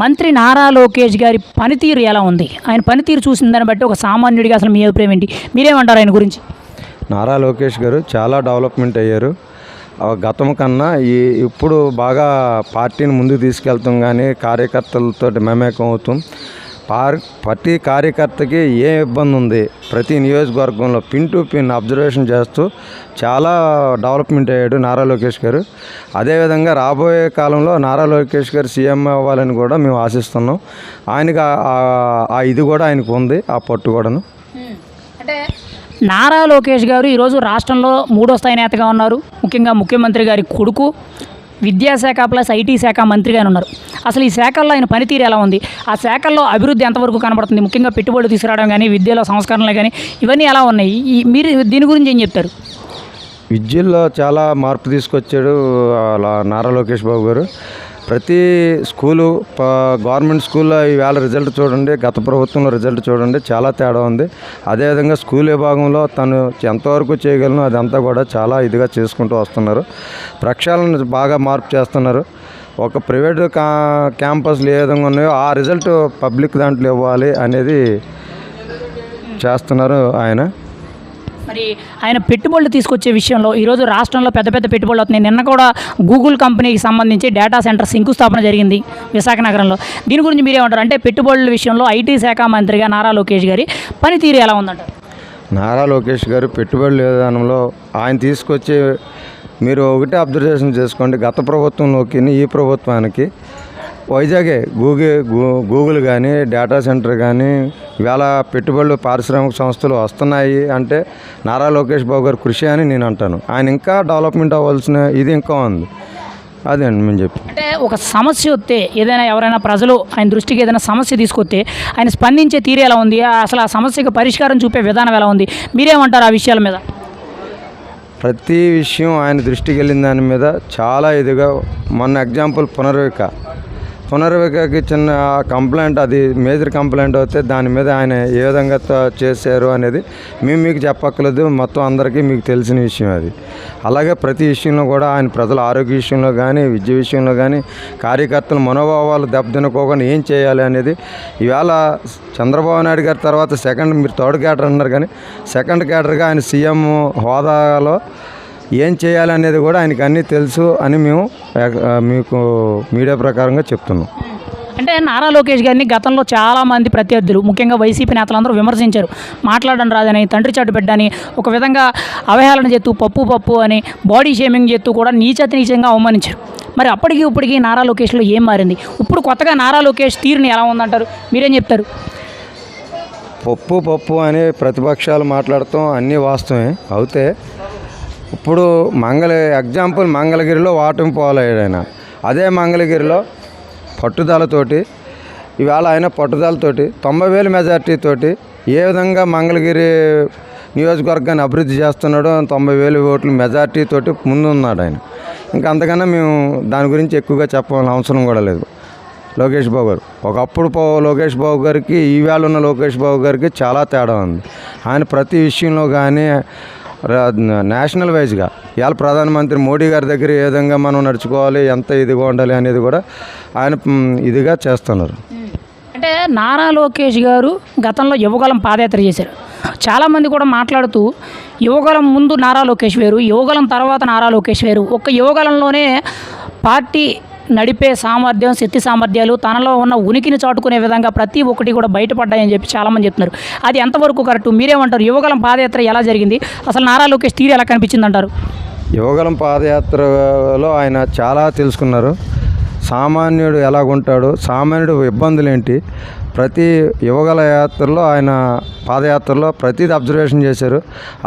మంత్రి నారా లోకేష్ గారి పనితీరు ఎలా ఉంది? ఆయన పనితీరు చూసిన దాన్ని బట్టి ఒక సామాన్యుడిగా అసలు మీ అభిప్రాయం ఏంటి? మీరేమంటారు ఆయన గురించి? నారా లోకేష్ గారు చాలా డెవలప్మెంట్ అయ్యారు. గతం కన్నా ఇప్పుడు బాగా పార్టీని ముందుకు తీసుకెళ్తాం, కానీ కార్యకర్తలతో మమేకం అవుతాం. ప్రతి కార్యకర్తకి ఏ ఇబ్బంది ఉంది, ప్రతి నియోజకవర్గంలో పిన్ టు పిన్ అబ్జర్వేషన్ చేస్తూ చాలా డెవలప్మెంట్ అయ్యాడు నారా లోకేష్ గారు. అదేవిధంగా రాబోయే కాలంలో నారా లోకేష్ గారు సీఎం అవ్వాలని కూడా మేము ఆశిస్తున్నాం. ఆయనకి ఇది కూడా ఆయనకు ఉంది, ఆ పట్టు కూడాను. అంటే నారా లోకేష్ గారు ఈరోజు రాష్ట్రంలో 3వ స్థాయి నేతగా ఉన్నారు. ముఖ్యంగా ముఖ్యమంత్రి గారి కొడుకు, విద్యాశాఖ ప్లస్ ఐటీ శాఖ మంత్రిగానే ఉన్నారు. అసలు ఈ శాఖల్లో ఆయన పనితీరు ఎలా ఉంది? ఆ శాఖల్లో అభివృద్ధి ఎంతవరకు కనబడుతుంది? ముఖ్యంగా పెట్టుబడులు తీసుకురావడం కానీ, విద్యలో సంస్కరణలు కానీ ఇవన్నీ ఎలా ఉన్నాయి? మీరు దీని గురించి ఏం చెప్తారు? విద్యల్లో చాలా మార్పు తీసుకొచ్చాడు నారా లోకేష్ బాబు గారు. ప్రతి స్కూలు, గవర్నమెంట్ స్కూల్లో ఈవేళ రిజల్ట్ చూడండి, గత ప్రభుత్వంలో రిజల్ట్ చూడండి, చాలా తేడా ఉంది. అదేవిధంగా స్కూల్ విభాగంలో తను ఎంతవరకు చేయగలను అదంతా కూడా చాలా ఇదిగా చేసుకుంటూ వస్తున్నారు. ప్రక్షాళన బాగా మార్పు చేస్తున్నారు. ఒక ప్రైవేటు క్యాంపస్లు ఏ విధంగా ఉన్నాయో ఆ రిజల్ట్ పబ్లిక్ దాంట్లో ఇవ్వాలి అనేది చేస్తున్నారు ఆయన. మరి ఆయన పెట్టుబడులు తీసుకొచ్చే విషయంలో ఈరోజు రాష్ట్రంలో పెద్ద పెద్ద పెట్టుబడులు అవుతున్నాయి. నిన్న కూడా గూగుల్ కంపెనీకి సంబంధించి డేటా సెంటర్ శంకుస్థాపన జరిగింది విశాఖ నగరంలో. దీని గురించి మీరేమంటారు? అంటే పెట్టుబడుల విషయంలో ఐటీ శాఖ మంత్రిగా నారా లోకేష్ గారి పనితీరు ఎలా ఉందంటారు? నారా లోకేష్ గారు పెట్టుబడుల విధానంలో ఆయన తీసుకొచ్చే, మీరు ఒకటే అబ్జర్వేషన్ చేసుకోండి, గత ప్రభుత్వంలోకి ఈ ప్రభుత్వానికి వైజాగే గూగుల్ కానీ, డేటా సెంటర్ కానీ, ఇవాళ పెట్టుబడులు పారిశ్రామిక సంస్థలు వస్తున్నాయి అంటే నారా లోకేష్ బాబు గారు కృషి అని నేను అంటాను. ఆయన ఇంకా డెవలప్మెంట్ అవ్వాల్సిన ఇది ఇంకా ఉంది. అదే అండి మేము చెప్పి. అంటే ఒక సమస్య వస్తే, ఏదైనా ఎవరైనా ప్రజలు ఆయన దృష్టికి ఏదైనా సమస్య తీసుకొస్తే ఆయన స్పందించే తీరు ఎలా ఉంది? అసలు ఆ సమస్యకు పరిష్కారం చూపే విధానం ఎలా ఉంది? మీరేమంటారు ఆ విషయాల మీద? ప్రతి విషయం ఆయన దృష్టికి వెళ్ళిన దాని మీద చాలా ఇదిగా, మొన్న ఎగ్జాంపుల్ పునర్వికకి చిన్న కంప్లైంట్, అది మేజర్ కంప్లైంట్ అయితే దాని మీద ఆయన ఏ విధంగా చేశారు అనేది మీకు చెప్పక్కర్లేదు, మొత్తం అందరికీ మీకు తెలిసిన విషయం అది. అలాగే ప్రతి విషయంలో కూడా ఆయన ప్రజల ఆరోగ్య విషయంలో కానీ, విద్య విషయంలో కానీ, కార్యకర్తల మనోభావాలు దెబ్బతినుకోకుండా ఏం చేయాలి అనేది ఇవాళ చంద్రబాబు నాయుడు గారి తర్వాత మీరు థర్డ్ క్యాడర్ అన్నారు, కానీ సెకండ్ క్యాడర్గా ఆయన సీఎం హోదాలో ఏం చేయాలనేది కూడా ఆయనకి అన్నీ తెలుసు అని మేము మీకు మీడియా ప్రకారంగా చెప్తున్నాం. అంటే నారా లోకేష్ గారిని గతంలో చాలామంది ప్రత్యర్థులు, ముఖ్యంగా వైసీపీ నేతలందరూ విమర్శించారు. మాట్లాడడం రాదని, తండ్రి చాటు బిడ్డని ఒక విధంగా అవహేళన చేస్తూ, పప్పు అని బాడీ షేమింగ్ చేస్తూ కూడా నీచంగా అవమానించారు. మరి అప్పటికి ఇప్పటికీ నారా లోకేష్లో ఏం మారింది? ఇప్పుడు కొత్తగా నారా లోకేష్ తీరుని ఎలా ఉందంటారు? మీరేం చెప్తారు? పప్పు అని ప్రతిపక్షాలు మాట్లాడతాం అన్నీ వాస్తవమే అవుతే, ఇప్పుడు ఎగ్జాంపుల్ మంగళగిరిలో ఓటమి పోలయ్యాడు ఆయన. అదే మంగళగిరిలో పట్టుదలతోటి, ఇవాళ ఆయన పట్టుదలతోటి 90,000 మెజార్టీతోటి ఏ విధంగా మంగళగిరి నియోజకవర్గాన్ని అభివృద్ధి చేస్తున్నాడో 90,000 ఓట్ల మెజార్టీతోటి ముందున్నాడు ఆయన. ఇంకా అంతకన్నా మేము దాని గురించి ఎక్కువగా చెప్పాల్సిన అవసరం కూడా లేదు. లోకేష్ బాబు గారు ఒకప్పుడు లోకేష్ బాబు గారికి ఈవేళ ఉన్న లోకేష్ బాబు గారికి చాలా తేడా ఉంది. ఆయన ప్రతి విషయంలో కానీ నేషనల్ వైజ్గా ఇవాళ ప్రధానమంత్రి మోడీ గారి దగ్గర ఏ విధంగా మనం నడుచుకోవాలి, ఎంత ఇదిగా ఉండాలి అనేది కూడా ఆయన ఇదిగా చేస్తున్నారు. అంటే నారా లోకేష్ గారు గతంలో యువగలం పాదయాత్ర చేశారు. చాలామంది కూడా మాట్లాడుతూ యువగలం ముందు నారా లోకేష్ వేరు, యువగలం తర్వాత నారా లోకేష్ వేరు, ఒక్క యువగలంలోనే పార్టీ నడిపే సామర్థ్యం, శక్తి సామర్థ్యాలు, తనలో ఉన్న ఉనికిని చాటుకునే విధంగా ప్రతి ఒక్కటి కూడా బయటపడ్డాయని చెప్పి చాలామంది చెప్తున్నారు. అది ఎంతవరకు కరెక్ట్? మీరేమంటారు? యువగలం పాదయాత్ర ఎలా జరిగింది? అసలు నారా లోకేష్ తీరు ఎలా కనిపించింది అంటారు? యువగలం పాదయాత్రలో ఆయన చాలా తెలుసుకున్నారు. సామాన్యుడు ఎలాగుంటాడు, సామాన్యుడు ఇబ్బందులు ఏంటి, ప్రతి యువగల యాత్రలో ఆయన పాదయాత్రలో ప్రతిదీ అబ్జర్వేషన్ చేశారు.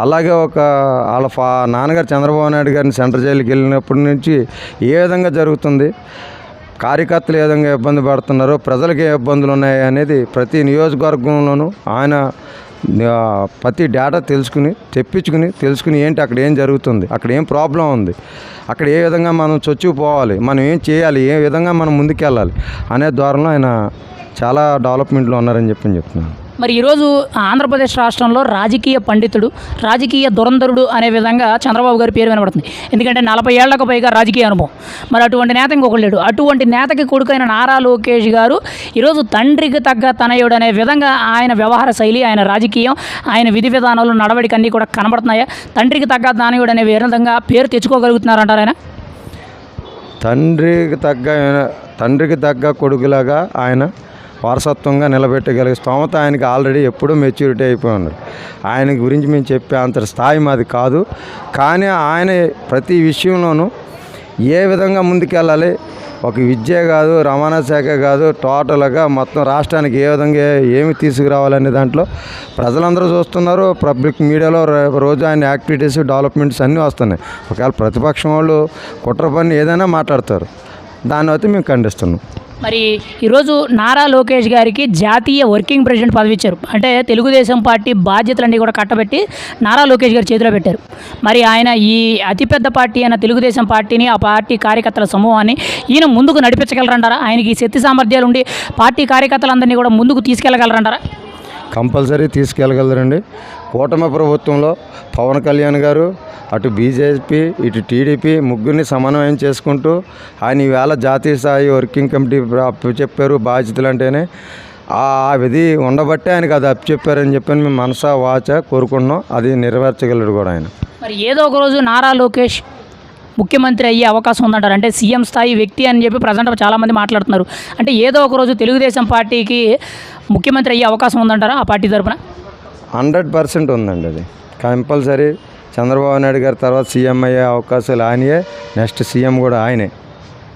అలాగే వాళ్ళ నాన్నగారు చంద్రబాబు నాయుడు గారిని సెంట్రల్ జైలుకి వెళ్ళినప్పటి నుంచి ఏ విధంగా జరుగుతుంది, కార్యకర్తలు ఏ విధంగా ఇబ్బంది పడుతున్నారు, ప్రజలకు ఏ ఇబ్బందులు ఉన్నాయి అనేది ప్రతి నియోజకవర్గంలోనూ ఆయన ప్రతి డేటా తెలుసుకుని ఏంటి అక్కడ ఏం జరుగుతుంది, అక్కడ ఏం ప్రాబ్లం ఉంది, అక్కడ ఏ విధంగా మనం చొచ్చుకుపోవాలి, మనం ఏం చేయాలి, ఏ విధంగా మనం ముందుకెళ్ళాలి అనే ద్వారంలో ఆయన చాలా డెవలప్మెంట్లో ఉన్నారని చెప్తున్నాను. మరి ఈరోజు ఆంధ్రప్రదేశ్ రాష్ట్రంలో రాజకీయ పండితుడు, రాజకీయ దురంధరుడు అనే విధంగా చంద్రబాబు గారి పేరు వినబడుతుంది. ఎందుకంటే 40 ఏళ్లకు పైగా రాజకీయ అనుభవం. మరి అటువంటి నేత ఇంకొకరు లేడు. అటువంటి నేతకి కొడుకైన నారా లోకేష్ గారు ఈరోజు తండ్రికి తగ్గ తనయుడు అనే విధంగా ఆయన వ్యవహార శైలి, ఆయన రాజకీయం, ఆయన విధి విధానాలు, నడవడిక అన్నీ కూడా కనబడుతున్నాయా? తండ్రికి తగ్గ తనయుడు అనే విధంగా పేరు తెచ్చుకోగలుగుతున్నారంటారు ఆయన? తండ్రికి తగ్గ కొడుకులాగా ఆయన వారసత్వంగా నిలబెట్టగలిగే స్తోమత ఆయనకి ఆల్రెడీ ఎప్పుడూ మెచ్యూరిటీ అయిపోయి ఉన్నారు. ఆయన గురించి మేము చెప్పే అంత స్థాయి మాది కాదు. కానీ ఆయన ప్రతి విషయంలోనూ ఏ విధంగా ముందుకెళ్ళాలి, ఒక విద్య కాదు, రవాణా శాఖ కాదు, టోటల్గా మొత్తం రాష్ట్రానికి ఏ విధంగా ఏమి తీసుకురావాలనే దాంట్లో ప్రజలందరూ చూస్తున్నారు. పబ్లిక్ మీడియాలో రోజు ఆయన యాక్టివిటీస్, డెవలప్మెంట్స్ అన్నీ వస్తున్నాయి. ఒకవేళ ప్రతిపక్షం వాళ్ళు కుట్ర పని ఏదైనా మాట్లాడతారు, దాన్ని అయితే మేము ఖండిస్తున్నాం. మరి ఈరోజు నారా లోకేష్ గారికి జాతీయ వర్కింగ్ ప్రెసిడెంట్ పదవి ఇచ్చారు. అంటే తెలుగుదేశం పార్టీ బాధ్యతలన్నీ కూడా కట్టబెట్టి నారా లోకేష్ గారి చేతిలో పెట్టారు. మరి ఆయన ఈ అతిపెద్ద పార్టీ అయిన తెలుగుదేశం పార్టీని, ఆ పార్టీ కార్యకర్తల సమూహాన్ని ఈయన ముందుకు నడిపించగలరంటారా? ఆయనకి శక్తి సామర్థ్యాలు ఉండి పార్టీ కార్యకర్తలందరినీ కూడా ముందుకు తీసుకెళ్ళగలరంటారా? కంపల్సరీ తీసుకెళ్ళగలరండి. కూటమి ప్రభుత్వంలో పవన్ కళ్యాణ్ గారు, అటు బీజేపీ, ఇటు టీడీపీ ముగ్గురిని సమన్వయం చేసుకుంటూ ఆయన ఈవేళ జాతీయ స్థాయి వర్కింగ్ కమిటీ చెప్పారు. బాధ్యతలు అంటేనే ఆ విధి ఉండబట్టే ఆయనకు అది అప్పచెప్పారని చెప్పని మేము మనసా వాచ కోరుకుంటున్నాం. అది నెరవేర్చగలడు కూడా ఆయన. మరి ఏదో ఒక రోజు నారా లోకేష్ ముఖ్యమంత్రి అయ్యే అవకాశం ఉందంటారు. అంటే సీఎం స్థాయి వ్యక్తి అని చెప్పి ప్రజెంట్ చాలామంది మాట్లాడుతున్నారు. అంటే ఏదో ఒక రోజు తెలుగుదేశం పార్టీకి ముఖ్యమంత్రి అయ్యే అవకాశం ఉందంటారా ఆ పార్టీ తరఫున? 100% ఉందండి. అది కంపల్సరీ. చంద్రబాబు నాయుడు గారి తర్వాత సీఎం అయ్యే అవకాశాలు ఆయనయే. నెక్స్ట్ సీఎం కూడా ఆయనే.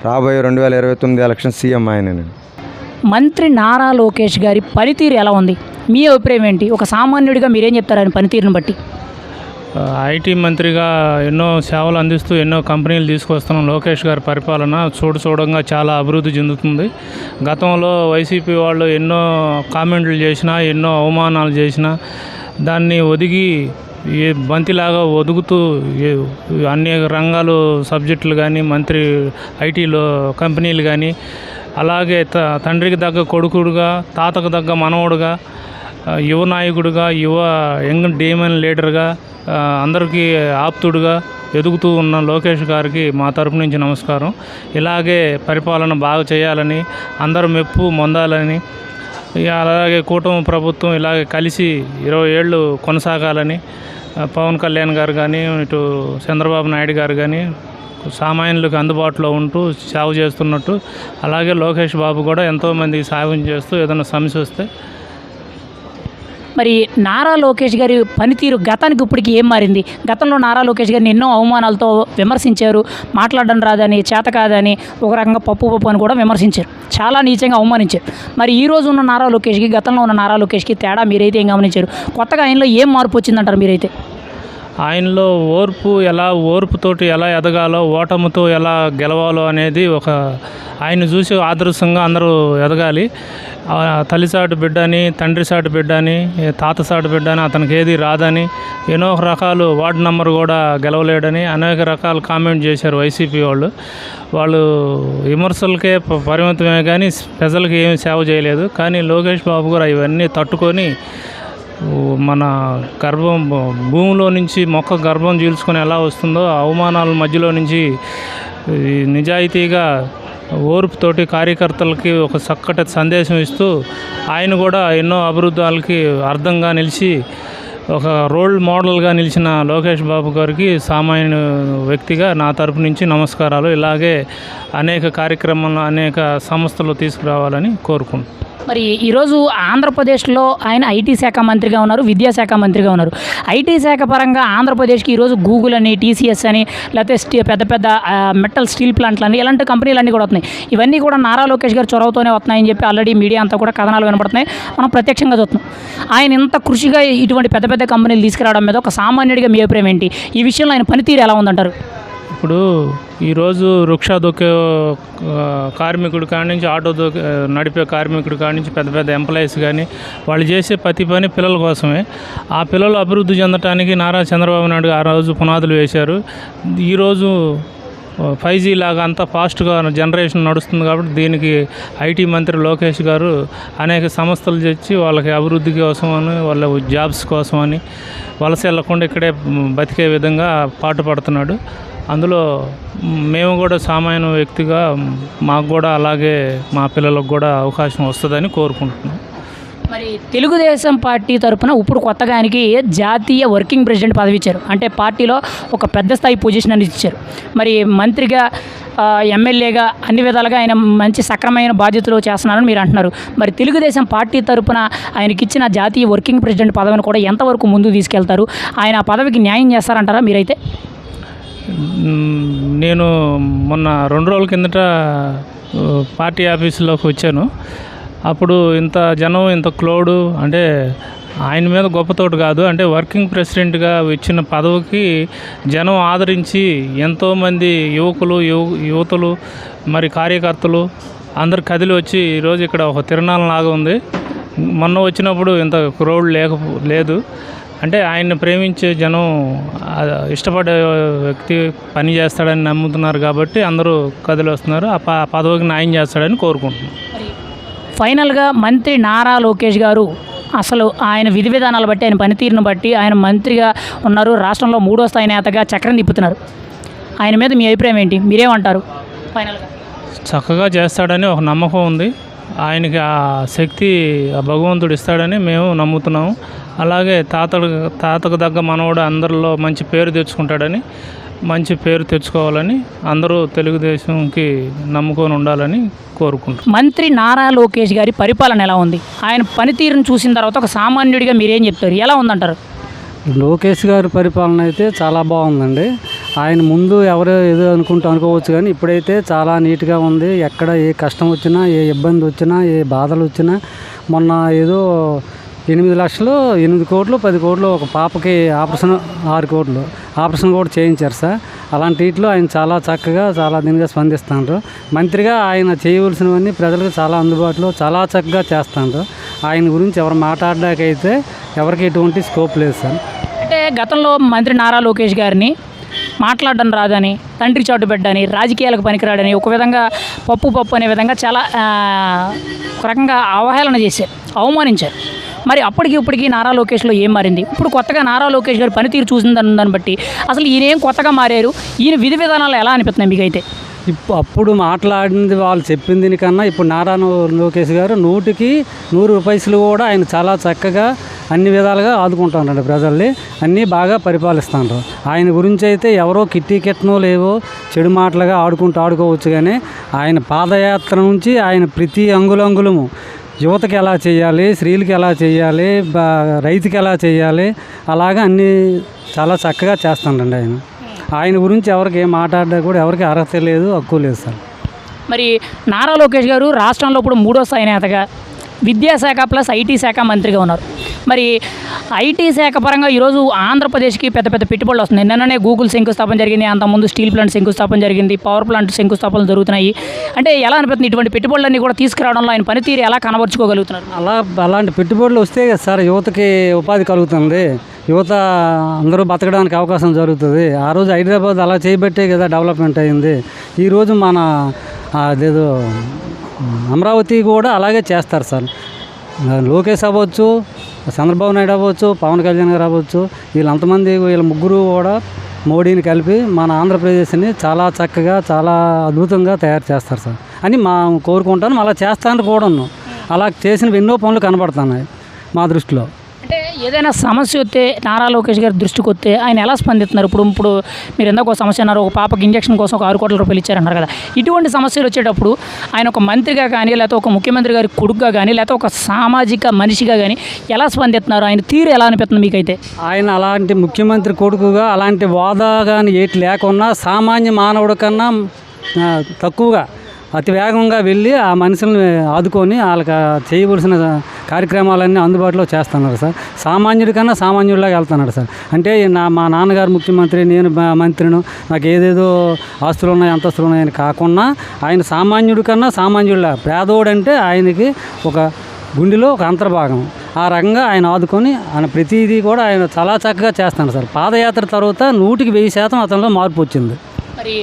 రాబోయే 2029 ఎలక్షన్ సీఎం ఆయనే. మంత్రి నారా లోకేష్ గారి పనితీరు ఎలా ఉంది? మీ అభిప్రాయం ఏంటి? ఒక సామాన్యుడిగా మీరేం చెప్తారు ఆయన పనితీరుని బట్టి? ఐటీ మంత్రిగా ఎన్నో సేవలు అందిస్తూ ఎన్నో కంపెనీలు తీసుకొస్తున్న లోకేష్ గారి పరిపాలన చూడంగా చాలా అభివృద్ధి చెందుతుంది. గతంలో వైసీపీ వాళ్ళు ఎన్నో కామెంట్లు చేసినా, ఎన్నో అవమానాలు చేసినా దాన్ని ఒదిగి బంతిలాగా ఒదుగుతూ అనేక రంగాలు సబ్జెక్టులు కానీ, మంత్రి ఐటీలో కంపెనీలు కానీ, అలాగే తండ్రికి తగ్గ కొడుకుడుగా, తాతకు తగ్గ మనవడుగా, యువ నాయకుడిగా, యంగ్ డీమన్ లీడర్గా, అందరికీ ఆప్తుడుగా ఎదుగుతూ ఉన్న లోకేష్ గారికి మా తరపు నుంచి నమస్కారం. ఇలాగే పరిపాలన బాగా చేయాలని, అందరూ మెప్పు పొందాలని, అలాగే కూటమి ప్రభుత్వం ఇలాగే కలిసి 20 ఏళ్ళు కొనసాగాలని పవన్ కళ్యాణ్ గారు కానీ, ఇటు చంద్రబాబు నాయుడు గారు కానీ సామాన్యులకు అందుబాటులో ఉంటూ సేవ చేస్తున్నట్టు, అలాగే లోకేష్ బాబు కూడా ఎంతోమందికి సాయం చేస్తూ ఏదైనా సమస్య వస్తే. మరి నారా లోకేష్ గారి పనితీరు గతానికి ఇప్పటికి ఏం మారింది? గతంలో నారా లోకేష్ గారిని ఎన్నో అవమానాలతో విమర్శించారు. మాట్లాడడం రాదని, చేత కాదని, ఒక రకంగా పప్పు అని కూడా విమర్శించారు. చాలా నీచంగా అవమానించారు. మరి ఈ రోజు ఉన్న నారా లోకేష్కి, గతంలో ఉన్న నారా లోకేష్కి తేడా మీరైతే ఏం గమనించారు? కొత్తగా ఆయనలో ఏం మార్పు వచ్చిందంటారు మీరైతే? ఆయనలో ఓర్పుతోటి ఎలా ఎదగాలో, ఓటమితో ఎలా గెలవాలో అనేది ఆయన చూసి ఆదర్శంగా అందరూ ఎదగాలి. తల్లిసాటు బిడ్డని, తండ్రి సాటు బిడ్డని, తాత సాటు బిడ్డని, అతనికి ఏది రాదని, ఎన్నో రకాలు వార్డు నెంబర్ కూడా గెలవలేడని అనేక రకాల కామెంట్ చేశారు వైసీపీ వాళ్ళు భవిమర్శలకే పరిమితమే కానీ ప్రజలకు ఏమి సేవ చేయలేదు. కానీ లోకేష్ బాబు గారు ఇవన్నీ తట్టుకొని మన భూమిలో నుంచి మొక్క గర్భం చీల్చుకొని ఎలా వస్తుందో అవమానాల మధ్యలో నుంచి నిజాయితీగా ఓర్పుతోటి కార్యకర్తలకి ఒక చక్కటి సందేశం ఇస్తూ ఆయన కూడా ఎన్నో అభివృద్ధాలకి అర్థంగా నిలిచి ఒక రోల్ మోడల్గా నిలిచిన లోకేష్ బాబు గారికి సామాన్య వ్యక్తిగా నా తరపు నుంచి నమస్కారాలు. ఇలాగే అనేక కార్యక్రమాలు, అనేక సంస్థలు తీసుకురావాలని కోరుకుంటున్నాను. మరి ఈరోజు ఆంధ్రప్రదేశ్లో ఆయన ఐటీ శాఖ మంత్రిగా ఉన్నారు, విద్యాశాఖ మంత్రిగా ఉన్నారు. ఐటీ శాఖ పరంగా ఆంధ్రప్రదేశ్కి ఈరోజు గూగుల్ అని, టీసీఎస్ అని, లేకపోతే పెద్ద పెద్ద మెటల్ స్టీల్ ప్లాంట్లు అని, ఇలాంటి కంపెనీలన్నీ కూడా వస్తున్నాయి. ఇవన్నీ కూడా నారా లోకేష్ గారు చొరవతోనే వస్తున్నాయని చెప్పి ఆల్రెడీ మీడియా అంతా కూడా కథనాలు వినపడుతున్నాయి. మనం ప్రత్యక్షంగా చూస్తున్నాం. ఆయన ఇంత కృషిగా ఇటువంటి పెద్ద పెద్ద కంపెనీలు తీసుకురావడం మీద ఒక సామాన్యుడిగా మీ అభిప్రాయం ఏంటి? ఈ విషయంలో ఆయన పనితీరు ఎలా ఉందంటారు? ఇప్పుడు ఈరోజు రిక్షా దొక్కే కార్మికుడు కాడి నుంచి, నడిపే కార్మికుడు కాడి నుంచి పెద్ద పెద్ద ఎంప్లాయీస్ కానీ వాళ్ళు చేసే ప్రతి పని పిల్లల కోసమే. ఆ పిల్లలు అభివృద్ధి చెందడానికి నారా చంద్రబాబు నాయుడు ఆ రోజు పునాదులు వేశారు. ఈరోజు 5G లాగా అంతా ఫాస్ట్గా జనరేషన్ నడుస్తుంది కాబట్టి దీనికి ఐటీ మంత్రి లోకేష్ గారు అనేక సంస్థలు తెచ్చి వాళ్ళకి అభివృద్ధి కోసమని వాళ్ళ జాబ్స్ కోసమని వలస వెళ్లకుండా ఇక్కడే బతికే విధంగా పాటుపడుతున్నాడు. అందులో మేము కూడా సామాన్య వ్యక్తిగా మాకు కూడా అలాగే మా పిల్లలకు కూడా అవకాశం వస్తుందని కోరుకుంటున్నాం. మరి తెలుగుదేశం పార్టీ తరఫున ఇప్పుడు కొత్తగా ఆయనకి జాతీయ వర్కింగ్ ప్రెసిడెంట్ పదవి ఇచ్చారు. అంటే పార్టీలో ఒక పెద్ద స్థాయి పొజిషన్ అని ఇచ్చారు. మరి మంత్రిగా ఎమ్మెల్యేగా అన్ని విధాలుగా ఆయన మంచి సక్రమైన బాధ్యతలు చేస్తున్నారని మీరు అంటున్నారు. మరి తెలుగుదేశం పార్టీ తరఫున ఆయనకి ఇచ్చిన జాతీయ వర్కింగ్ ప్రెసిడెంట్ పదవిని కూడా ఎంతవరకు ముందుకు తీసుకెళ్తారు? ఆయన ఆ పదవికి న్యాయం చేస్తారంటారా మీరైతే? నేను మొన్న 2 రోజుల కిందట పార్టీ ఆఫీసులోకి వచ్చాను. అప్పుడు ఇంత జనం ఇంత క్రౌడ్ అంటే ఆయన మీద గొప్పతోటి కాదు, అంటే వర్కింగ్ ప్రెసిడెంట్గా ఇచ్చిన పదవికి జనం ఆదరించి ఎంతోమంది యువతులు మరి కార్యకర్తలు అందరు కదిలి వచ్చి ఈరోజు ఇక్కడ ఒక తిరణాలలాగా ఉంది. మొన్న వచ్చినప్పుడు ఇంత క్రౌడ్ లేదు. అంటే ఆయన్ని ప్రేమించే జనం ఇష్టపడే వ్యక్తి పని చేస్తాడని నమ్ముతున్నారు కాబట్టి అందరూ కదిలి వస్తున్నారు. ఆ పదవికి న్యాయం చేస్తాడని కోరుకుంటున్నాను. ఫైనల్గా మంత్రి నారా లోకేష్ గారు అసలు ఆయన విధి విధానాలు బట్టి, ఆయన పనితీరును బట్టి ఆయన మంత్రిగా ఉన్నారు, రాష్ట్రంలో 3వ స్థాయి నేతగా చక్రం తిప్పుతున్నారు. ఆయన మీద మీ అభిప్రాయం ఏంటి? మీరేమంటారు ఫైనల్గా? చక్కగా చేస్తాడని ఒక నమ్మకం ఉంది. ఆయనకి ఆ శక్తి ఆ భగవంతుడు ఇస్తాడని మేము నమ్ముతున్నాము. అలాగే తాతకు తగ్గ మనవడు అందరిలో మంచి పేరు తెచ్చుకుంటాడని, మంచి పేరు తెచ్చుకోవాలని అందరూ తెలుగుదేశంకి నమ్ముకొని ఉండాలని కోరుకుంటున్నాం. మంత్రి నారా లోకేష్ గారి పరిపాలన ఎలా ఉంది? ఆయన పనితీరును చూసిన తర్వాత ఒక సామాన్యుడిగా మీరేం చెప్తారు? ఎలా ఉందంటారు? లోకేష్ గారి పరిపాలన అయితే చాలా బాగుందండి. ఆయన ముందు ఎవరు ఏదో అనుకోవచ్చు, కానీ ఇప్పుడైతే చాలా నీట్గా ఉంది. ఎక్కడ ఏ కష్టం వచ్చినా, ఏ ఇబ్బంది వచ్చినా, ఏ బాధలు వచ్చినా, మొన్న ఏదో 8 లక్షలు 8 కోట్లు 10 కోట్లు ఒక పాపకి ఆపరేషన్ 6 కోట్లు ఆపరేషన్ కూడా చేయించారు సార్. అలాంటి వీటిలో ఆయన చాలా చక్కగా చాలా దీనిగా స్పందిస్తున్నారు. మంత్రిగా ఆయన చేయవలసినవన్నీ ప్రజలకు చాలా అందుబాటులో చాలా చక్కగా చేస్తున్నారు. ఆయన గురించి ఎవరు మాట్లాడడానికైతే ఎవరికి ఎటువంటి స్కోప్ లేదు సార్. అంటే గతంలో మంత్రి నారా లోకేష్ గారిని మాట్లాడడం రాదని, తండ్రి చాటు పెట్టని, రాజకీయాలకు పనికిరాడని, ఒక విధంగా పప్పు అనే విధంగా చాలా ఒక రకంగా అవహేళన చేశారు, అవమానించారు. మరి అప్పటికి ఇప్పటికీ నారా లోకేష్లో ఏం మారింది? ఇప్పుడు కొత్తగా నారా లోకేష్ గారు పనితీరు చూసిన దాన్ని బట్టి అసలు ఈయన ఏం కొత్తగా మారారు? ఈయన విధి విధానాలు ఎలా అనిపిస్తున్నాయి మీకైతే? అప్పుడు మాట్లాడింది వాళ్ళు చెప్పింది దీనికన్నా ఇప్పుడు నారా లోకేష్ గారు 100కి 100 పైసలు కూడా ఆయన చాలా చక్కగా అన్ని విధాలుగా ఆదుకుంటున్నారండి ప్రజల్ని, అన్నీ బాగా పరిపాలిస్తున్నారు. ఆయన గురించి అయితే ఎవరో కిట్టనో లేవో చెడు మాటలుగా ఆడుకోవచ్చు, కానీ ఆయన పాదయాత్ర నుంచి ఆయన ప్రతి అంగుళము యువతకి ఎలా చేయాలి, స్త్రీలకి ఎలా చేయాలి, రైతుకి ఎలా చేయాలి, అలాగా అన్నీ చాలా చక్కగా చేస్తానండి. ఆయన గురించి ఎవరికి ఏం మాట్లాడడా కూడా ఎవరికి అర్హత లేదు, హక్కు లేదు సార్. మరి నారా లోకేష్ గారు రాష్ట్రంలో ఇప్పుడు 3వ స్థాయి నేతగా విద్యాశాఖ ప్లస్ ఐటీ శాఖ మంత్రిగా ఉన్నారు. మరి ఐటీ శాఖ పరంగా ఈరోజు ఆంధ్రప్రదేశ్కి పెద్ద పెద్ద పెట్టుబడులు వస్తున్నాయి. నిన్ననే గూగుల్ శంకుస్థాపన జరిగింది, అంతకుముందు స్టీల్ ప్లాంట్ శంకుస్థాపన జరిగింది, పవర్ ప్లాంట్ శంకుస్థాపనలు జరుగుతున్నాయి. అంటే ఎలా అనిపిస్తుంది ఇటువంటి పెట్టుబడులన్నీ కూడా తీసుకురావడంలో ఆయన పనితీరు ఎలా కనబరుచుకోగలుగుతున్నారు? అలాంటి పెట్టుబడులు వస్తే కదా సార్ యువతకి ఉపాధి కలుగుతుంది, యువత అందరూ బతకడానికి అవకాశం జరుగుతుంది. ఆ రోజు హైదరాబాద్ అలా చేయబట్టే కదా డెవలప్మెంట్ అయింది. ఈరోజు మన అదేదో అమరావతి కూడా అలాగే చేస్తారు సార్. లోకేష్ అవ్వచ్చు, చంద్రబాబు నాయుడు అవ్వచ్చు, పవన్ కళ్యాణ్ గారు అవ్వచ్చు, వీళ్ళ ముగ్గురు కూడా మోడీని కలిపి మన ఆంధ్రప్రదేశ్ని చాలా చక్కగా చాలా అద్భుతంగా తయారు చేస్తారు సార్ అని కోరుకుంటాను. అలా చేస్తాను కూడా. అలా చేసినవి ఎన్నో పనులు కనబడుతున్నాయి మా దృష్టిలో. అంటే ఏదైనా సమస్య వస్తే నారా లోకేష్ గారి దృష్టికి వస్తే ఆయన ఎలా స్పందిస్తున్నారు? ఇప్పుడు మీరు ఎందుకు ఒక సమస్య అన్నారు, ఒక పాపకి ఇంజక్షన్ కోసం ఒక 6 కోట్ల రూపాయలు ఇచ్చారన్నారు కదా. ఇటువంటి సమస్యలు వచ్చేటప్పుడు ఆయన ఒక మంత్రిగా కానీ, లేకపోతే ఒక ముఖ్యమంత్రి గారి కొడుకుగా కానీ, లేకపోతే ఒక సామాజిక మనిషిగా కానీ ఎలా స్పందిస్తున్నారు? ఆయన తీరు ఎలా అనిపిస్తుంది మీకైతే? ఆయన అలాంటి ముఖ్యమంత్రి కొడుకుగా అలాంటి వాదా కానీ ఏటి లేకున్నా సామాన్య మానవుడి కన్నా తక్కువగా అతి వేగంగా వెళ్ళి ఆ మనుషుల్ని ఆదుకొని వాళ్ళకి చేయవలసిన కార్యక్రమాలన్నీ అందుబాటులో చేస్తున్నారు సార్. సామాన్యుడి కన్నా సామాన్యుడిలాగా వెళ్తున్నాడు సార్. అంటే మా నాన్నగారు ముఖ్యమంత్రి, నేను మంత్రిను, నాకు ఏదేదో ఆస్తులు ఉన్నాయి అంతస్తులు ఉన్నాయని కాకుండా ఆయన సామాన్యుడి కన్నా సామాన్యుడిలా, పేదోడంటే ఆయనకి ఒక గుండెలో ఒక అంతర్భాగం. ఆ రకంగా ఆయన ఆదుకొని ఆయన ప్రతిదీ కూడా ఆయన చాలా చక్కగా చేస్తున్నాడు సార్. పాదయాత్ర తర్వాత 100కి 1000% అతనిలో మార్పు వచ్చింది. మరి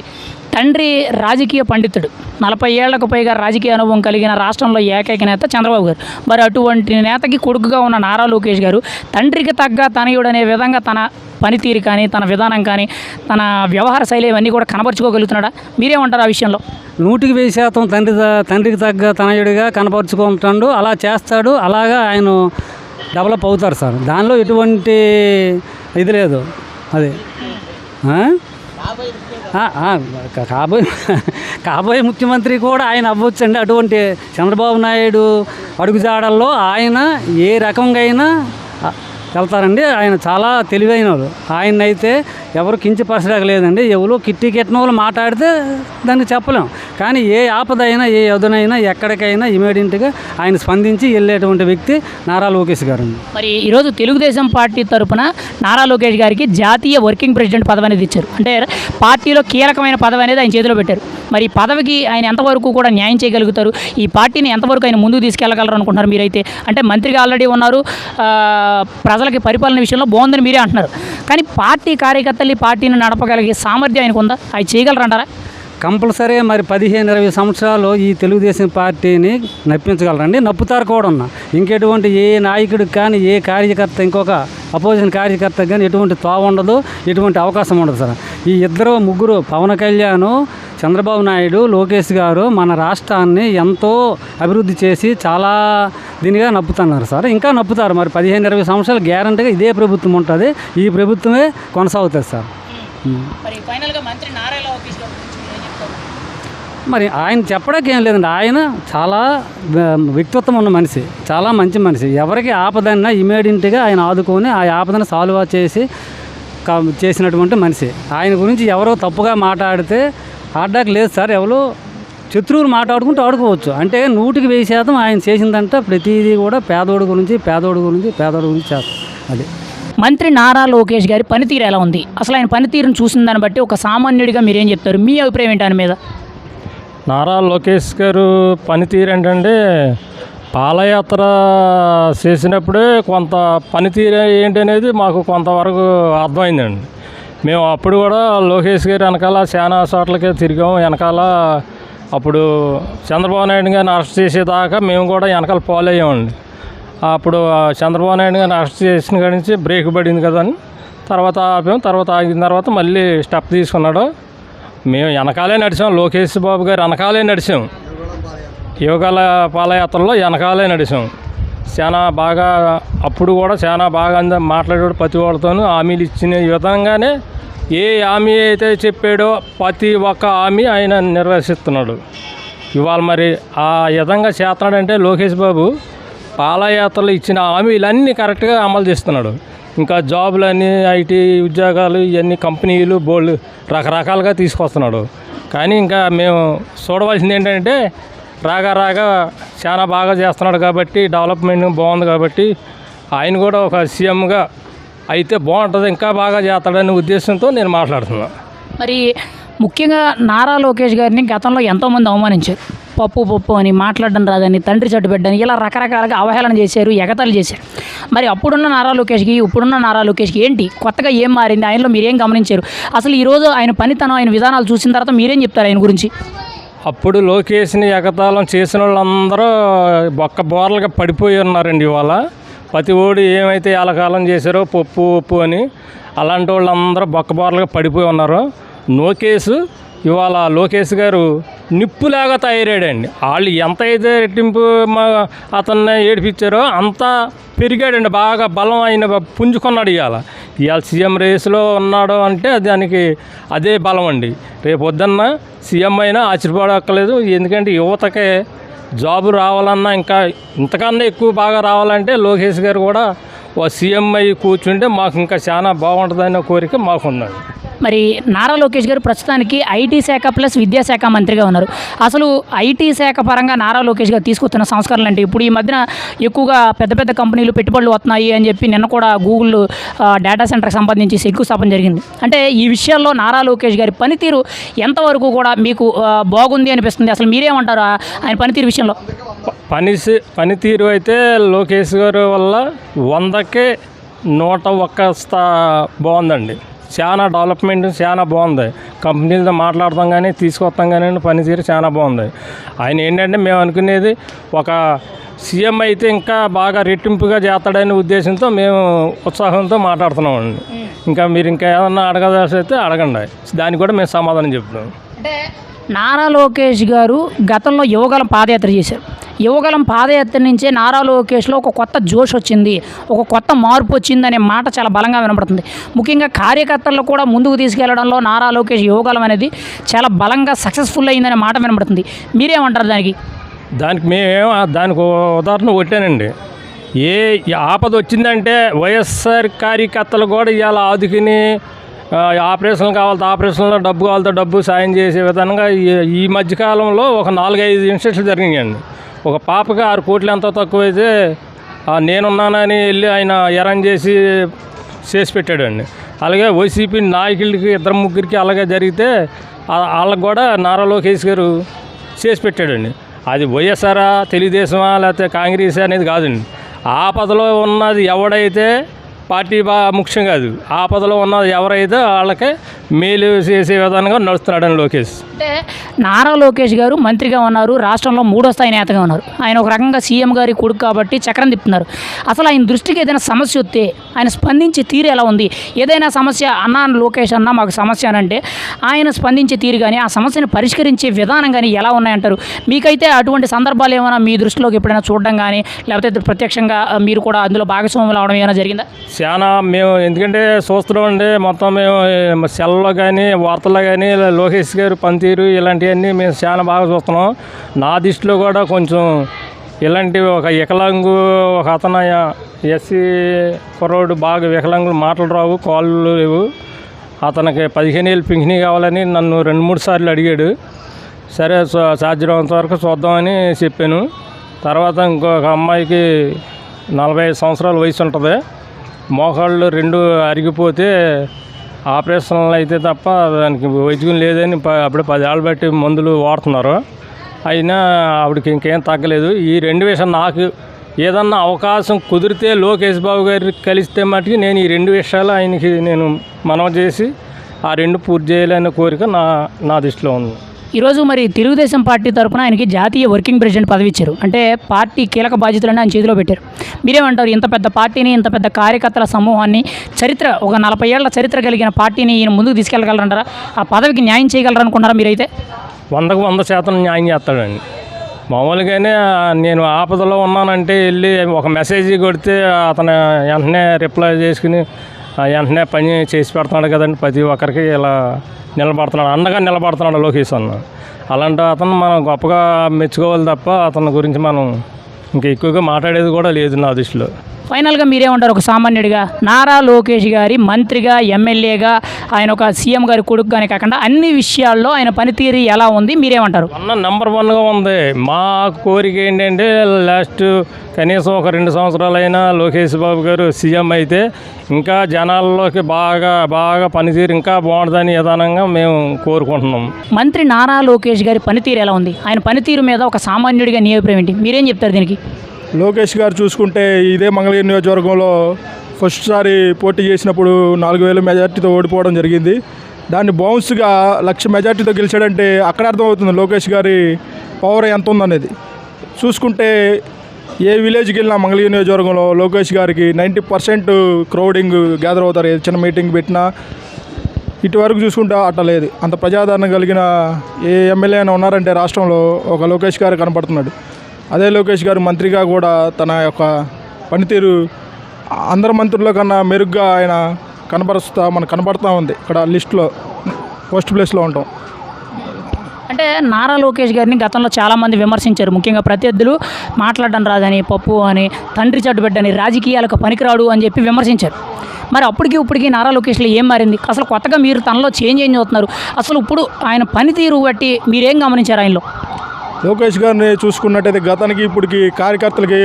తండ్రి రాజకీయ పండితుడు, 40 ఏళ్లకు పైగా రాజకీయ అనుభవం కలిగిన రాష్ట్రంలో ఏకైక నేత చంద్రబాబు గారు. మరి అటువంటి నేతకి కొడుకుగా ఉన్న నారా లోకేష్ గారు తండ్రికి తగ్గ తనయుడు అనే విధంగా తన పనితీరు కానీ, తన విధానం కానీ, తన వ్యవహార శైలి ఇవన్నీ కూడా కనబరుచుకోగలుగుతున్నాడా? మీరేమంటారు ఆ విషయంలో? 100% తండ్రికి తగ్గ తనయుడిగా కనపరుచుకుంటాడు, అలా చేస్తాడు, అలాగా ఆయన డెవలప్ అవుతారు సార్. దానిలో ఎటువంటి ఇది లేదు. అది కాబోయే ముఖ్యమంత్రి కూడా ఆయన అవ్వచ్చండి. అటువంటి చంద్రబాబు నాయుడు అడుగుజాడల్లో ఆయన ఏ రకంగా అయినా వెళ్తారండి. ఆయన చాలా తెలివైన వాళ్ళు. ఆయన అయితే ఎవరు కించపరచలేదండి. ఎవరు కిట్టి కెట్టిన వాళ్ళు మాట్లాడితే దానికి చెప్పలేం. కానీ ఏ ఆపదైనా, ఏ ఎదునైనా, ఎక్కడికైనా ఇమీడియట్గా ఆయన స్పందించి వెళ్ళేటువంటి వ్యక్తి నారా లోకేష్ గారు. మరి ఈరోజు తెలుగుదేశం పార్టీ తరఫున నారా లోకేష్ గారికి జాతీయ వర్కింగ్ ప్రెసిడెంట్ పదవి అనేది ఇచ్చారు. అంటే పార్టీలో కీలకమైన పదవి అనేది ఆయన చేతిలో పెట్టారు. మరి ఈ పదవికి ఆయన ఎంతవరకు కూడా న్యాయం చేయగలుగుతారు? ఈ పార్టీని ఎంతవరకు ఆయన ముందుకు తీసుకెళ్ళగలరు అనుకుంటున్నారు మీరైతే? అంటే మంత్రిగా ఆల్రెడీ ఉన్నారు, ప్రజలకి పరిపాలన విషయంలో బాగుందని మీరే అంటున్నారు. కానీ పార్టీ కార్యకర్తలు ఈ పార్టీని నడపగలిగే సామర్థ్యం ఆయనకు ఉందా? అవి చేయగలరంటారా? కంపల్సరీ మరి 15-20 సంవత్సరాలు ఈ తెలుగుదేశం పార్టీని నప్పించగలరండి. నప్పుతారు కూడా ఉన్నా. ఇంకెటువంటి ఏ నాయకుడికి కానీ, ఏ కార్యకర్త, ఇంకొక అపోజిషన్ కార్యకర్త కానీ ఎటువంటి తావు ఉండదు, ఎటువంటి అవకాశం ఉండదు సార్. ఈ ముగ్గురు పవన్ కళ్యాణ్, చంద్రబాబు నాయుడు, లోకేష్ గారు మన రాష్ట్రాన్ని ఎంతో అభివృద్ధి చేసి చాలా దీనిగా నప్పుతున్నారు సార్. ఇంకా నప్పుతారు. మరి 15-20 సంవత్సరాలు గ్యారంటీగా ఇదే ప్రభుత్వం ఉంటుంది. ఈ ప్రభుత్వమే కొనసాగుతుంది సార్. మరి ఆయన చెప్పడానికి ఏం లేదండి. ఆయన చాలా వ్యక్తిత్వం ఉన్న మనిషి, చాలా మంచి మనిషి. ఎవరికి ఆపదన్నా ఇమీడియట్గా ఆయన ఆదుకొని ఆ ఆపదను సాల్వ్ చేసినటువంటి మనిషి. ఆయన గురించి ఎవరో తప్పుగా మాట్లాడితే ఆడడానికి లేదు సార్. ఎవరో శత్రువులు మాట్లాడుకుంటూ ఆడుకోవచ్చు. అంటే 100% ఆయన చేసిందంట ప్రతిదీ కూడా పేదోడు గురించి చేస్తారు. అది మంత్రి నారా లోకేష్ గారి పనితీరు ఎలా ఉంది? అసలు ఆయన పనితీరును చూసిన దాన్ని బట్టి ఒక సామాన్యుడిగా మీరేం చెప్తారు? మీ అభిప్రాయం ఏంటి ఆయన మీద? నారా లోకేష్ గారు పనితీరు ఏంటంటే, పాదయాత్ర చేసినప్పుడే కొంత పనితీరు ఏంటి అనేది మాకు కొంతవరకు అర్థమైందండి. మేము అప్పుడు కూడా లోకేష్ గారు వెనకాల చాలా చోట్లకే తిరిగాం. వెనకాల అప్పుడు చంద్రబాబు నాయుడు గారిని అరెస్ట్ చేసేదాకా మేము కూడా వెనకాల ఫాలో అయ్యామండి. అప్పుడు చంద్రబాబు నాయుడు గారిని అరెస్ట్ చేసిన కాడి నుంచి బ్రేక్ పడింది కదా అని తర్వాత ఆపాము. తర్వాత ఆగిన తర్వాత మళ్ళీ స్టెప్ తీసుకున్నాడు. మేము వెనకాలే నడిచాం, లోకేష్ బాబు గారు వెనకాలే నడిచాం. యోగాల పాదయాత్రలో వెనకాలే నడిచాం. చాలా బాగా అప్పుడు కూడా చాలా బాగా మాట్లాడాడు. ప్రతి వాళ్ళతోనూ హామీలు ఇచ్చిన విధంగానే ఏ హామీ అయితే చెప్పాడో ప్రతి ఒక్క హామీ ఆయన నిర్వహిస్తున్నాడు. ఇవాళ మరి ఆ విధంగా చేస్తున్నాడంటే లోకేష్ బాబు పాదయాత్రలో ఇచ్చిన హామీలన్నీ కరెక్ట్గా అమలు చేస్తున్నాడు. ఇంకా జాబులన్నీ, ఐటీ ఉద్యోగాలు, ఇవన్నీ కంపెనీలు బోల్డ్ రకరకాలుగా తీసుకొస్తున్నాడు. కానీ ఇంకా మేము చూడవలసింది ఏంటంటే రాగా చాలా బాగా చేస్తున్నాడు కాబట్టి, డెవలప్మెంట్ బాగుంది కాబట్టి ఆయన కూడా ఒక సీఎంగా అయితే బాగుంటుంది, ఇంకా బాగా చేస్తాడనే ఉద్దేశంతో నేను మాట్లాడుతున్నాను. మరి ముఖ్యంగా నారా లోకేష్ గారిని గతంలో ఎంతోమంది అవమానించారు. పప్పు అని, మాట్లాడడం రాదని, తండ్రి చట్టుబెట్టని, ఇలా రకరకాలుగా అవహేళన చేశారు, ఎగతాళి చేశారు. మరి అప్పుడున్న నారా లోకేష్కి ఇప్పుడున్న నారా లోకేష్కి ఏంటి కొత్తగా ఏం మారింది? ఆయనలో మీరేం గమనించారు? అసలు ఈరోజు ఆయన పనితనం, ఆయన విధానాలు చూసిన తర్వాత మీరేం చెప్తారు ఆయన గురించి? అప్పుడు లోకేష్ని ఎగతాళం చేసిన వాళ్ళందరూ బొక్క బోర్లుగా పడిపోయి ఉన్నారండి. ఇవాళ ప్రతి ఓడి ఏమైతే ఎలకాలం చేశారో పప్పు అని అలాంటి వాళ్ళందరూ బొక్క బోర్లుగా పడిపోయి ఉన్నారు. ఇవాళ లోకేష్ గారు నిప్పులాగా తయారాడండి. వాళ్ళు ఎంత అయితే రెట్టింపు అతన్ని ఏడిపించారో అంత పెరిగాడండి. బాగా బలం ఆయన పుంజుకున్నాడు. ఇవాళ సీఎం రేసులో ఉన్నాడు అంటే దానికి అదే బలం అండి. రేపు పొద్దున్న సీఎం అయినా ఆశ్చర్యపడక్కర్లేదు. ఎందుకంటే యువతకే జాబు రావాలన్నా, ఇంకా ఇంతకన్నా ఎక్కువ బాగా రావాలంటే లోకేష్ గారు కూడా ఓ సీఎం అయ్యి కూర్చుంటే మాకు ఇంకా చాలా బాగుంటుందనే కోరిక మాకున్నది. మరి నారా లోకేష్ గారు ప్రస్తుతానికి ఐటీ శాఖ ప్లస్ విద్యాశాఖ మంత్రిగా ఉన్నారు. అసలు ఐటీ శాఖ పరంగా నారా లోకేష్ గారు తీసుకొస్తున్న సంస్కరణలు అంటే, ఇప్పుడు ఈ మధ్యన ఎక్కువగా పెద్ద కంపెనీలు పెట్టుబడులు వస్తున్నాయి అని చెప్పి నిన్న కూడా గూగుల్ డేటా సెంటర్కి సంబంధించి శంకుస్థాపన జరిగింది. అంటే ఈ విషయాల్లో నారా లోకేష్ గారి పనితీరు ఎంతవరకు కూడా మీకు బాగుంది అనిపిస్తుంది? అసలు మీరేమంటారు ఆయన పనితీరు విషయంలో? పనితీరు అయితే లోకేష్ గారు వల్ల 100కే 101 బాగుందండి. చాలా డెవలప్మెంట్ చాలా బాగుంది. కంపెనీలతో మాట్లాడతాం కానీ తీసుకొస్తాం కానీ పనితీరు చాలా బాగుంది. ఆయన ఏంటంటే మేము అనుకునేది ఒక సీఎం అయితే ఇంకా బాగా రెట్టింపుగా చేస్తాడనే ఉద్దేశంతో మేము ఉత్సాహంతో మాట్లాడుతున్నామండి. ఇంకా మీరు ఇంకా ఏమన్నా అడగదాల్సి అయితే అడగండి, దానికి కూడా మేము సమాధానం చెప్తాం. అంటే నారా లోకేష్ గారు గతంలో యువగలం పాదయాత్ర చేశారు. యువగలం పాదయాత్ర నుంచే నారా లోకేష్లో ఒక కొత్త జోష్ వచ్చింది, ఒక కొత్త మార్పు వచ్చింది అనే మాట చాలా బలంగా వినపడుతుంది. ముఖ్యంగా కార్యకర్తలను కూడా ముందుకు తీసుకెళ్లడంలో నారా లోకేష్ యువగలం అనేది చాలా బలంగా సక్సెస్ఫుల్ అయిందనే మాట వినపడుతుంది. మీరేమంటారు దానికి? దానికి ఉదాహరణ కొట్టానండి. ఏ ఆపద వచ్చిందంటే వైఎస్ఆర్ కార్యకర్తలు కూడా ఇవాళ ఆదుకుని ఆపరేషన్లు కావాలంటే ఆపరేషన్లో డబ్బు కావాలంటే డబ్బు సాయం చేసే విధంగా ఈ మధ్యకాలంలో ఒక 4-5 ఇన్సిడెంట్లు జరిగాయండి. ఒక పాపకి 6 కోట్లు ఎంతో తక్కువైతే నేనున్నానని వెళ్ళి ఆయన ఎరం చేసి పెట్టాడండి. అలాగే వైసీపీ నాయకులకి 2-3 అలాగే జరిగితే వాళ్ళకి కూడా నారా లోకేష్ గారు చేసి పెట్టాడండి. అది వైఎస్ఆర్ తెలుగుదేశమా లేకపోతే కాంగ్రెస్ అనేది కాదండి. ఆపదలో ఉన్నది ఎవడైతే పార్టీ ముఖ్యం కాదు, ఆపదలో ఉన్నది ఎవరైతే వాళ్ళకే మేలు చేసే విధంగా నడుస్తున్నాడని లోకేష్. అంటే నారా లోకేష్ గారు మంత్రిగా ఉన్నారు, రాష్ట్రంలో 3వ స్థాయి నేతగా ఉన్నారు. ఆయన ఒక రకంగా సీఎం గారి కొడుకు కాబట్టి చక్రం తిప్పుతున్నారు. అసలు ఆయన దృష్టికి ఏదైనా సమస్య వస్తే ఆయన స్పందించే తీరు ఎలా ఉంది? ఏదైనా సమస్య అన్నా లోకేష్ అన్న మాకు సమస్య అని అంటే ఆయన స్పందించే తీరు కానీ ఆ సమస్యను పరిష్కరించే విధానం కానీ ఎలా ఉన్నాయంటారు? మీకైతే అటువంటి సందర్భాలు ఏమైనా మీ దృష్టిలోకి ఎప్పుడైనా చూడడం కానీ లేకపోతే ప్రత్యక్షంగా మీరు కూడా అందులో భాగస్వాములు అవడం ఏమైనా జరిగిందా? చాలా మేము ఎందుకంటే చూస్తున్నామండి, మొత్తం మేము సెల్లో కానీ వార్తల్లో కానీ లోకేష్ గారు పనితీరు ఇలాంటివన్నీ మేము చాలా బాగా చూస్తున్నాం. నా దృష్టిలో కూడా కొంచెం ఇలాంటి ఒక వికలాంగు ఒక అతను ఎస్సీ కుర్రోడు బాగా వికలాంగులు మాటలు రావు, కాళ్ళు లేవు, అతనికి 15 ఏళ్ళు పింఛనీ కావాలని నన్ను 2-3 సార్లు అడిగాడు. సరే సాధ్యమైనంత వరకు చూద్దామని చెప్పాను. తర్వాత ఇంకొక అమ్మాయికి 45 సంవత్సరాల వయసు ఉంటుంది, మోకాళ్ళు 2 అరిగిపోతే ఆపరేషన్లు అయితే తప్ప దానికి వైద్యం లేదని అప్పుడే 10 ఏళ్ళు బట్టి మందులు వాడుతున్నారు. అయినా ఆవిడకి ఇంకేం తగ్గలేదు. ఈ 2 విషయాలు నాకు ఏదన్నా అవకాశం కుదిరితే లోకేష్ బాబు గారికి కలిస్తే మటుకు నేను ఈ 2 విషయాలు ఆయనకి నేను మనవి చేసి ఆ 2 పూర్తి చేయాలనే కోరిక నా దృష్టిలో ఉంది. ఈరోజు మరి తెలుగుదేశం పార్టీ తరఫున ఆయనకి జాతీయ వర్కింగ్ ప్రెసిడెంట్ పదవి ఇచ్చారు. అంటే పార్టీ కీలక బాధ్యతలను ఆయన చేతిలో పెట్టారు. మీరేమంటారు? ఇంత పెద్ద పార్టీని, ఇంత పెద్ద కార్యకర్తల సమూహాన్ని, చరిత్ర ఒక 40 ఏళ్ల చరిత్ర కలిగిన పార్టీని ఈయన ముందుకు తీసుకెళ్ళగలరంటారా? ఆ పదవికి న్యాయం చేయగలరనుకున్నారా మీరైతే? 100% న్యాయం చేస్తాడండి. మామూలుగానే నేను ఆపదలో ఉన్నానంటే వెళ్ళి ఒక మెసేజ్ కొడితే అతను వెంటనే రిప్లై చేసుకుని వెంటనే పని చేసి పెడుతున్నాడు కదండి. ప్రతి ఒక్కరికి ఇలా నిలబడుతున్నాడు, అండగా నిలబడుతున్నాడు లోకేష్ అన్న. అలాంటి అతను మనం గొప్పగా మెచ్చుకోవాలి తప్ప అతని గురించి మనం ఇంకా ఎక్కువగా మాట్లాడేది కూడా లేదు నా దృష్టిలో. ఫైనల్గా మీరేమంటారు? ఒక సామాన్యుడిగా నారా లోకేష్ గారి మంత్రిగా, ఎమ్మెల్యేగా, ఆయన ఒక సీఎం గారి కొడుకుగానే కాకుండా అన్ని విషయాల్లో ఆయన పనితీరు ఎలా ఉంది మీరేమంటారు? నెంబర్ 1గా ఉంది. మా కోరిక ఏంటంటే లాస్ట్ కనీసం ఒక 2 సంవత్సరాలైనా లోకేష్ బాబు గారు సీఎం అయితే ఇంకా జనాల్లోకి బాగా పనితీరు ఇంకా బాగుంటుందని విధానంగా మేము కోరుకుంటున్నాం. మంత్రి నారా లోకేష్ గారి పనితీరు ఎలా ఉంది? ఆయన పనితీరు మీద ఒక సామాన్యుడిగా నీ అభిప్రాయం ఏంటి? మీరేం చెప్తారు దీనికి? లోకేష్ గారు చూసుకుంటే ఇదే మంగళగిరి నియోజకవర్గంలో ఫస్ట్ సారి పోటీ చేసినప్పుడు 4000 మెజార్టీతో ఓడిపోవడం జరిగింది. దాన్ని బౌన్స్గా 1,00,000 మెజార్టీతో గెలిచాడంటే అక్కడ అర్థమవుతుంది లోకేష్ గారి పవర్ ఎంత ఉందనేది. చూసుకుంటే ఏ విలేజ్కి వెళ్ళినా మంగళగిరి నియోజకవర్గంలో లోకేష్ గారికి 90% క్రౌడింగ్ గ్యాదర్ అవుతారు. చిన్న మీటింగ్ పెట్టినా ఇటువరకు చూసుకుంటే అట్ట లేదు. అంత ప్రజాదరణ కలిగిన ఏ ఎమ్మెల్యే అయినా ఉన్నారంటే రాష్ట్రంలో ఒక లోకేష్ గారు కనపడుతున్నాడు. అదే లోకేష్ గారు మంత్రిగా కూడా తన యొక్క పనితీరు అందరు మంత్రుల కన్నా మెరుగ్గా ఆయన మనకు కనపడుతూ ఉంది. ఇక్కడ లిస్టులో ఫస్ట్ ప్లేస్లో ఉంటాం. అంటే నారా లోకేష్ గారిని గతంలో చాలామంది విమర్శించారు. ముఖ్యంగా ప్రత్యర్థులు మాట్లాడడం రాదని, పప్పు అని, తండ్రి చెడ్డబిడ్డని, రాజకీయాలకు పనికిరాడు అని చెప్పి విమర్శించారు. మరి ఇప్పటికీ నారా లోకేష్లో ఏం మారింది? అసలు కొత్తగా మీరు తనలో చేంజ్ అవుతున్నారు. అసలు ఇప్పుడు ఆయన పనితీరు బట్టి మీరేం గమనించారు ఆయనలో? లోకేష్ గారిని చూసుకున్నట్టయితే గతానికి ఇప్పటికి కార్యకర్తలకి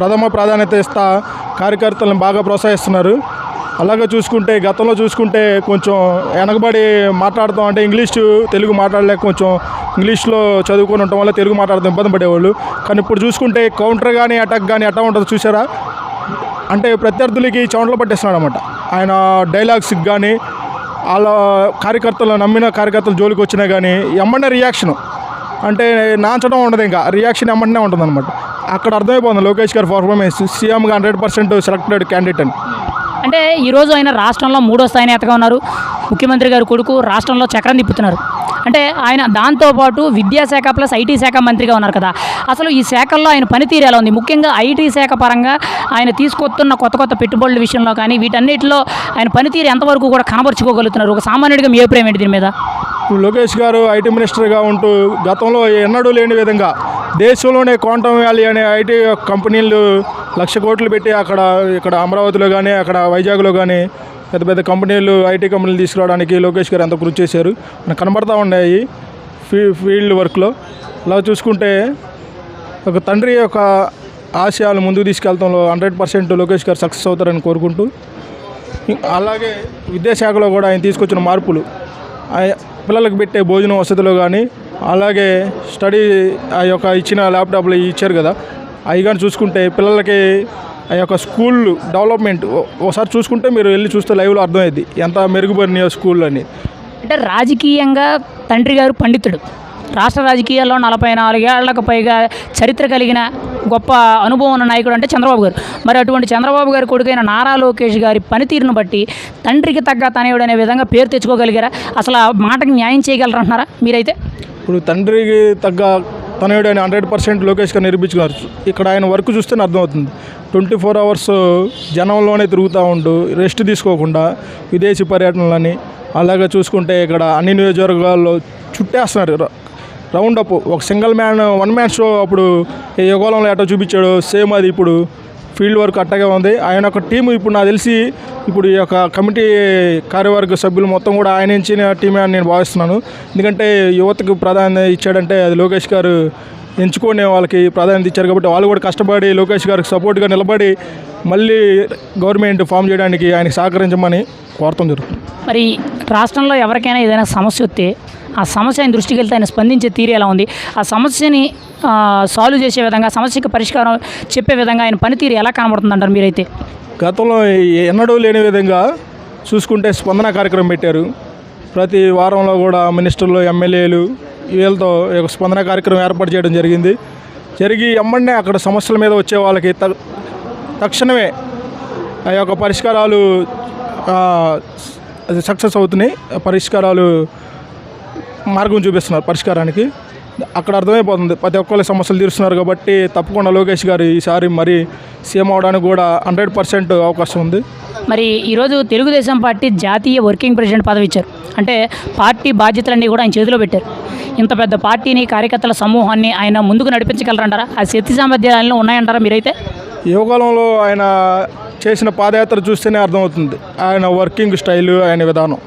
ప్రథమ ప్రాధాన్యత ఇస్తా కార్యకర్తలను బాగా ప్రోత్సహిస్తున్నారు. అలాగే చూసుకుంటే గతంలో చూసుకుంటే కొంచెం వెనకబడి మాట్లాడతాం అంటే తెలుగు మాట్లాడలేక కొంచెం ఇంగ్లీష్లో చదువుకొని ఉండటం వల్ల తెలుగు మాట్లాడతాం ఇబ్బంది పడేవాళ్ళు. కానీ ఇప్పుడు చూసుకుంటే కౌంటర్ కానీ అటాక్ కానీ ఎట్లా ఉంటుందో చూసారా? అంటే ప్రత్యర్థులకి చెమటలు పట్టేస్తున్నాడు అనమాట. ఆయన డైలాగ్స్కి కానీ వాళ్ళ కార్యకర్తలు నమ్మిన కార్యకర్తలు జోలికి వచ్చినా కానీ ఎమ్మడే రియాక్షను అంటే నాంచడం ఉండదు, ఇంకా రియాక్షన్ ఎమ్మటనే ఉంటుంది అనమాట. అక్కడ అర్థమైపోతుంది లోకేష్ గారి పర్ఫార్మెన్స్ సీఎంగా 100% సెలెక్టెడ్ క్యాండిడేట్ అని. అంటే ఈరోజు ఆయన రాష్ట్రంలో 3వ స్థాయి నేతగా ఉన్నారు. ముఖ్యమంత్రి గారి కొడుకు రాష్ట్రంలో చక్రం తిప్పుతున్నారు. అంటే ఆయన దాంతోపాటు విద్యాశాఖ ప్లస్ ఐటీ శాఖ మంత్రిగా ఉన్నారు కదా. అసలు ఈ శాఖల్లో ఆయన పనితీరు ఎలా ఉంది? ముఖ్యంగా ఐటీ శాఖ పరంగా ఆయన తీసుకొస్తున్న కొత్త కొత్త పెట్టుబడుల విషయంలో కానీ వీటన్నిటిలో ఆయన పనితీరు ఎంతవరకు కూడా కనబరుచుకోగలుగుతున్నారు? ఒక సామాన్యుడిగా మీ అభిప్రాయం ఏంటి దీని మీద? లోకేష్ గారు ఐటీ మినిస్టర్గా ఉంటూ గతంలో ఎన్నడూ లేని విధంగా దేశంలోనే క్వాంటమ్ వ్యాలీ అనే ఐటీ కంపెనీలు 1,00,000 కోట్లు పెట్టి ఇక్కడ అమరావతిలో కానీ అక్కడ వైజాగ్లో కానీ పెద్ద పెద్ద కంపెనీలు ఐటీ కంపెనీలు తీసుకురావడానికి లోకేష్ గారు ఎంత కృషి చేశారు మనకు కనబడతా ఉన్నాయి ఫీల్డ్ వర్క్లో. అలా చూసుకుంటే ఒక తండ్రి యొక్క ఆశయాలు ముందుకు తీసుకెళ్తాంలో 100% లోకేష్ గారు సక్సెస్ అవుతారని కోరుకుంటూ, అలాగే విద్యాశాఖలో కూడా ఆయన తీసుకొచ్చిన మార్పులు పిల్లలకు పెట్టే భోజనం వసతిలో కానీ అలాగే స్టడీ ఆ యొక్క ఇచ్చిన ల్యాప్టాప్లు ఇచ్చారు కదా, అవి కానీ చూసుకుంటే పిల్లలకి ఆ యొక్క స్కూల్ డెవలప్మెంట్ ఒకసారి చూసుకుంటే మీరు వెళ్ళి చూస్తే లైవ్లో అర్థమైంది ఎంత మెరుగుపడినాయో స్కూల్ అని. అంటే రాజకీయంగా తండ్రి గారు పండితుడు, రాష్ట్ర రాజకీయాల్లో 44 ఏళ్లకు పైగా చరిత్ర కలిగిన గొప్ప అనుభవం ఉన్న నాయకుడు అంటే చంద్రబాబు గారు. మరి అటువంటి చంద్రబాబు గారి కొడుకైన నారా లోకేష్ గారి పనితీరును బట్టి తండ్రికి తగ్గ తనయుడు అనే విధంగా పేరు తెచ్చుకోగలిగారా? అసలు ఆ మాటకి న్యాయం చేయగలరంటున్నారా మీరైతే? ఇప్పుడు తండ్రికి తగ్గ తనయుడు అని 100% లోకేష్ గారు నిరూపించుకున్నారు. ఇక్కడ ఆయన వర్క్ చూస్తేనే అర్థమవుతుంది. 24 అవర్స్ జనంలోనే తిరుగుతూ ఉంటూ రెస్ట్ తీసుకోకుండా విదేశీ పర్యటనలని అలాగే చూసుకుంటే ఇక్కడ అన్ని నియోజకవర్గాల్లో చుట్టేస్తున్నారు. రౌండ్ అప్ ఒక వన్ మ్యాన్ షో అప్పుడు ఈ యుగంలో ఎటో చూపించాడు, సేమ్ అది ఇప్పుడు ఫీల్డ్ వర్క్ అట్టగా ఉంది. ఆయన ఒక టీము ఇప్పుడు నాకు తెలిసి ఇప్పుడు ఈ యొక్క కమిటీ కార్యవర్గ సభ్యులు మొత్తం కూడా ఆయన ఇచ్చిన టీమే అని నేను భావిస్తున్నాను. ఎందుకంటే యువతకు ప్రాధాన్యత ఇచ్చాడంటే అది లోకేష్ గారు ఎంచుకునే వాళ్ళకి ప్రాధాన్యత ఇచ్చారు కాబట్టి వాళ్ళు కూడా కష్టపడి లోకేష్ గారికి సపోర్ట్గా నిలబడి మళ్ళీ గవర్నమెంట్ ఫామ్ చేయడానికి ఆయనకి సహకరించమని కోరటం జరుగుతుంది. మరి రాష్ట్రంలో ఎవరికైనా ఏదైనా సమస్య వస్తే ఆ సమస్య ఆయన దృష్టికి వెళ్తే ఆయన స్పందించే తీరు ఎలా ఉంది? ఆ సమస్యని సాల్వ్ చేసే విధంగా, సమస్యకి పరిష్కారం చెప్పే విధంగా ఆయన పనితీరు ఎలా కనబడుతుంది అంటారు మీరైతే? గతంలో ఎన్నడూ లేని విధంగా చూసుకుంటే స్పందన కార్యక్రమం పెట్టారు. ప్రతి వారంలో కూడా మినిస్టర్లు ఎమ్మెల్యేలు వీళ్ళతో ఒక స్పందన కార్యక్రమం ఏర్పాటు చేయడం జరిగి ఎమ్మడే అక్కడ సమస్యల మీద వచ్చే వాళ్ళకి తక్షణమే ఆ యొక్క పరిష్కారాలు సక్సెస్ అవుతున్నాయి. పరిష్కారాలు మార్గం చూపిస్తున్నారు పరిష్కారానికి. అక్కడ అర్థమైపోతుంది ప్రతి ఒక్కరి సమస్యలు తీరుస్తున్నారు కాబట్టి తప్పకుండా లోకేష్ గారు ఈసారి మరి సీఎం అవడానికి కూడా 100% అవకాశం ఉంది. మరి ఈరోజు తెలుగుదేశం పార్టీ జాతీయ వర్కింగ్ ప్రెసిడెంట్ పదవి ఇచ్చారు. అంటే పార్టీ బాధ్యతలన్నీ కూడా ఆయన చేతిలో పెట్టారు. ఇంత పెద్ద పార్టీని, కార్యకర్తల సమూహాన్ని ఆయన ముందుకు నడిపించగలరంటారా? ఆ శక్తి సామర్థ్యాలను ఉన్నాయంటారా మీరైతే? యువకాలంలో ఆయన చేసిన పాదయాత్ర చూస్తేనే అర్థమవుతుంది ఆయన వర్కింగ్ స్టైలు, ఆయన విధానం.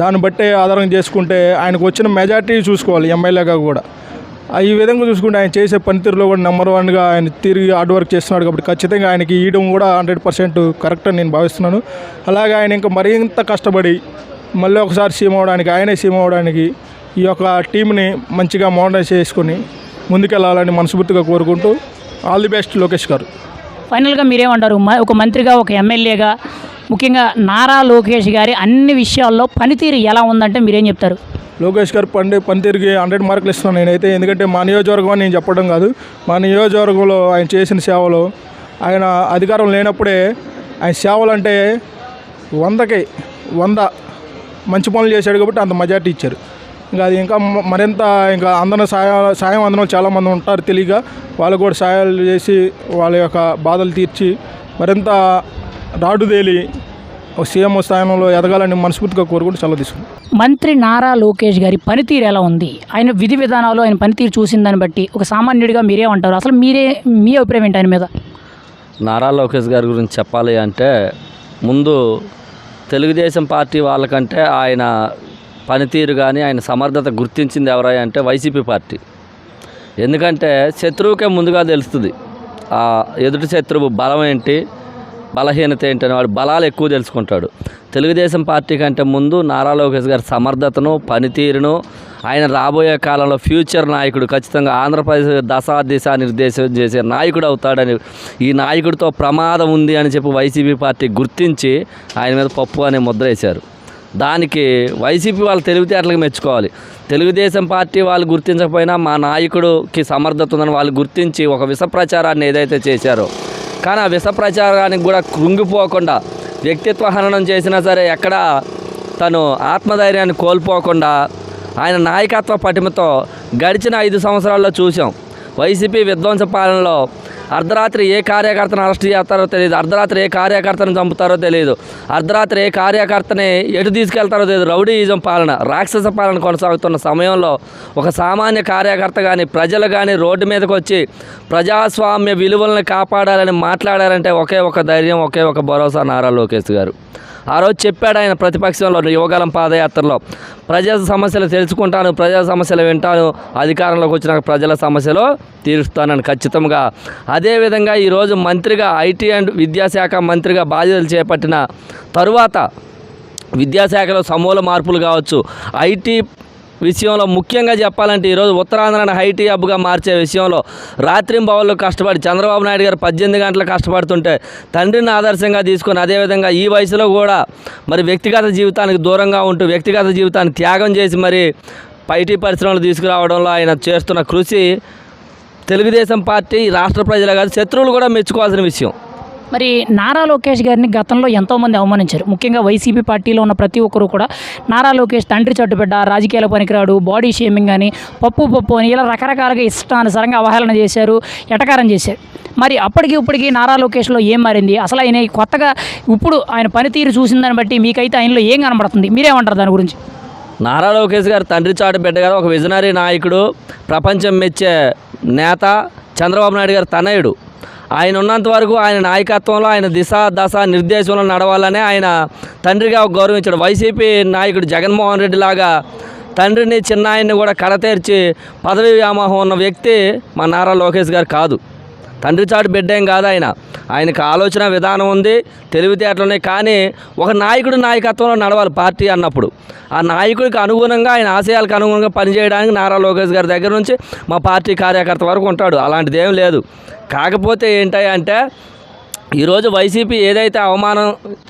దాన్ని బట్టే ఆధారం చేసుకుంటే ఆయనకు వచ్చిన మెజార్టీ చూసుకోవాలి ఎమ్మెల్యేగా కూడా. ఈ విధంగా చూసుకుంటే ఆయన చేసే పనితీరులో కూడా నెంబర్ 1గా ఆయన తిరిగి హార్డ్ వర్క్ చేస్తున్నాడు కాబట్టి ఖచ్చితంగా ఆయనకి ఇవ్వడం కూడా 100% కరెక్ట్ అని నేను భావిస్తున్నాను. అలాగే ఆయన ఇంకా మరింత కష్టపడి మళ్ళీ ఒకసారి సీఎం అవడానికి, ఆయనే సీఎం అవడానికి ఈ యొక్క టీంని మంచిగా మోడరైజ్ చేసుకొని ముందుకెళ్ళాలని మనస్ఫూర్తిగా కోరుకుంటూ ఆల్ ది బెస్ట్ లోకేష్ గారు. ఫైనల్గా మీరేమంటారు? ఒక మంత్రిగా, ఒక ఎమ్మెల్యేగా, ముఖ్యంగా నారా లోకేష్ గారి అన్ని విషయాల్లో పనితీరు ఎలా ఉందంటే మీరేం చెప్తారు? లోకేష్ గారు పనితీరుకి 100 మార్కులు ఇస్తున్నాను నేనైతే. ఎందుకంటే మా నియోజకవర్గం అని నేను చెప్పడం కాదు, మా నియోజకవర్గంలో ఆయన చేసిన సేవలు, ఆయన అధికారం లేనప్పుడే ఆయన సేవలు అంటే 100కి 100 మంచి పనులు చేశాడు కాబట్టి అంత మెజార్టీ ఇచ్చారు. ఇంకా అది ఇంకా మరింత ఇంకా అందరూ సాయం అందరం చాలామంది ఉంటారు తెలియక, వాళ్ళు కూడా సాయాలు చేసి వాళ్ళ యొక్క బాధలు తీర్చి మరింత రాడుదేలి సీఎం స్థానంలో ఎదగాలని మనస్ఫూర్తిగా కోరుకుంటూ సెలవు తీసుకుంటాం. మంత్రి నారా లోకేష్ గారి పనితీరు ఎలా ఉంది? ఆయన విధి విధానాలు, ఆయన పనితీరు చూసిన దాన్ని బట్టి ఒక సామాన్యుడిగా మీరేమంటారు? అసలు మీ అభిప్రాయం ఏంటి ఆయన మీద? నారా లోకేష్ గారి గురించి చెప్పాలి అంటే ముందు తెలుగుదేశం పార్టీ వాళ్ళకంటే ఆయన పనితీరు కానీ ఆయన సమర్థత గుర్తించింది ఎవరై అంటే వైసీపీ పార్టీ. ఎందుకంటే శత్రువుకే ముందుగా తెలుస్తుంది ఎదుటి శత్రువు బలం ఏంటి, బలహీనత ఏంటని వాడు బలాలు ఎక్కువ తెలుసుకుంటాడు. తెలుగుదేశం పార్టీ కంటే ముందు నారా లోకేష్ గారి సమర్థతను, పనితీరును, ఆయన రాబోయే కాలంలో ఫ్యూచర్ నాయకుడు, ఖచ్చితంగా ఆంధ్రప్రదేశ్ దిశా నిర్దేశం చేసే నాయకుడు అవుతాడని, ఈ నాయకుడితో ప్రమాదం ఉంది అని చెప్పి వైసీపీ పార్టీ గుర్తించి ఆయన మీద పప్పు అనే ముద్ర వేశారు. దానికి వైసీపీ వాళ్ళు తెలివితేటలకు మెచ్చుకోవాలి. తెలుగుదేశం పార్టీ వాళ్ళు గుర్తించకపోయినా మా నాయకుడికి సమర్థత ఉందని వాళ్ళు గుర్తించి ఒక విష ప్రచారాన్ని ఏదైతే చేశారో, కానీ ఆ విష ప్రచారానికి కూడా కృంగిపోకుండా, వ్యక్తిత్వ హననం చేసినా సరే ఎక్కడ తను ఆత్మధైర్యాన్ని కోల్పోకుండా ఆయన నాయకత్వ పటిమతో గడిచిన 5 సంవత్సరాల్లో చూసాం. వైసీపీ విధ్వంస పాలనలో అర్ధరాత్రి ఏ కార్యకర్తను అరెస్ట్ చేస్తారో తెలియదు, అర్ధరాత్రి ఏ కార్యకర్తను చంపుతారో తెలియదు, అర్ధరాత్రి ఏ కార్యకర్తని ఎటు తీసుకెళ్తారో తెలియదు. రౌడీయిజం పాలన, రాక్షస పాలన కొనసాగుతున్న సమయంలో ఒక సామాన్య కార్యకర్త కానీ, ప్రజలు కానీ రోడ్డు మీదకి వచ్చి ప్రజాస్వామ్య విలువలను కాపాడాలని మాట్లాడారంటే ఒకే ఒక ధైర్యం, ఒకే ఒక భరోసా నారా లోకేష్ గారు. ఆ రోజు చెప్పాడు ఆయన ప్రతిపక్షంలో యువగలం పాదయాత్రలో, ప్రజల సమస్యలు తెలుసుకుంటాను, ప్రజల సమస్యలు వింటాను, అధికారంలోకి వచ్చిన ప్రజల సమస్యలు తీరుస్తానని ఖచ్చితంగా. అదేవిధంగా ఈరోజు మంత్రిగా, ఐటీ అండ్ విద్యాశాఖ మంత్రిగా బాధ్యతలు చేపట్టిన తరువాత విద్యాశాఖలో సమూల మార్పులు కావచ్చు, ఐటీ విషయంలో ముఖ్యంగా చెప్పాలంటే ఈరోజు ఉత్తరాంధ్రను ఐటీ హబ్గా మార్చే విషయంలో రాత్రింబవళ్ళు కష్టపడి చంద్రబాబు నాయుడు గారు 18 గంటలు కష్టపడుతుంటే తండ్రిని ఆదర్శంగా తీసుకొని, అదేవిధంగా ఈ వయసులో కూడా మరి వ్యక్తిగత జీవితానికి దూరంగా ఉంటూ వ్యక్తిగత జీవితాన్ని త్యాగం చేసి మరి ఐటీ పరిశ్రమలు తీసుకురావడంలో ఆయన చేస్తున్న కృషి తెలుగుదేశం పార్టీ, రాష్ట్ర ప్రజలు కాదు శత్రువులు కూడా మెచ్చుకోవాల్సిన విషయం. మరి నారా లోకేష్ గారిని గతంలో ఎంతోమంది అవమానించారు. ముఖ్యంగా వైసీపీ పార్టీలో ఉన్న ప్రతి ఒక్కరు కూడా నారా లోకేష్ తండ్రి చట్టుబిడ్డ, రాజకీయాల పనికిరాడు, బాడీ షేమింగ్ అని, పప్పు అని ఇలా రకరకాలుగా ఇష్టానుసారంగా అవహేళన చేశారు, ఎటకారం చేశారు. మరి అప్పటికి ఇప్పటికీ నారా లోకేష్లో ఏం మారింది? అసలు ఆయన కొత్తగా ఇప్పుడు ఆయన పనితీరు చూసిందని బట్టి మీకైతే ఆయనలో ఏం కనబడుతుంది? మీరేమంటారు దాని గురించి? నారా లోకేష్ గారు తండ్రి చాటు బిడ్డ గారు, ఒక విజనరీ నాయకుడు, ప్రపంచం మెచ్చే నేత, చంద్రబాబు నాయుడు గారు తనయుడు. ఆయన ఉన్నంత వరకు ఆయన నాయకత్వంలో, ఆయన దశ నిర్దేశంలో నడవాలనే ఆయన తండ్రిగా గౌరవించాడు. వైసీపీ నాయకుడు జగన్మోహన్ రెడ్డి లాగా తండ్రిని, చిన్నాయన్ని కూడా కడతేర్చి పదవి వ్యామోహం ఉన్న వ్యక్తి మా నారా లోకేష్ గారు కాదు. తండ్రి చాటు బిడ్డ ఏం కాదు ఆయన. ఆయనకు ఆలోచన విధానం ఉంది, తెలివితేటలు ఉన్నాయి. కానీ ఒక నాయకుడు నాయకత్వంలో నడవాలి పార్టీ అన్నప్పుడు. ఆ నాయకుడికి అనుగుణంగా, ఆయన ఆశయాలకు అనుగుణంగా పనిచేయడానికి నారా లోకేష్ గారి దగ్గర నుంచి మా పార్టీ కార్యకర్త వరకు ఉంటాడు. అలాంటిది ఏం లేదు. కాకపోతే ఏంటంటే ఈరోజు వైసీపీ ఏదైతే అవమానం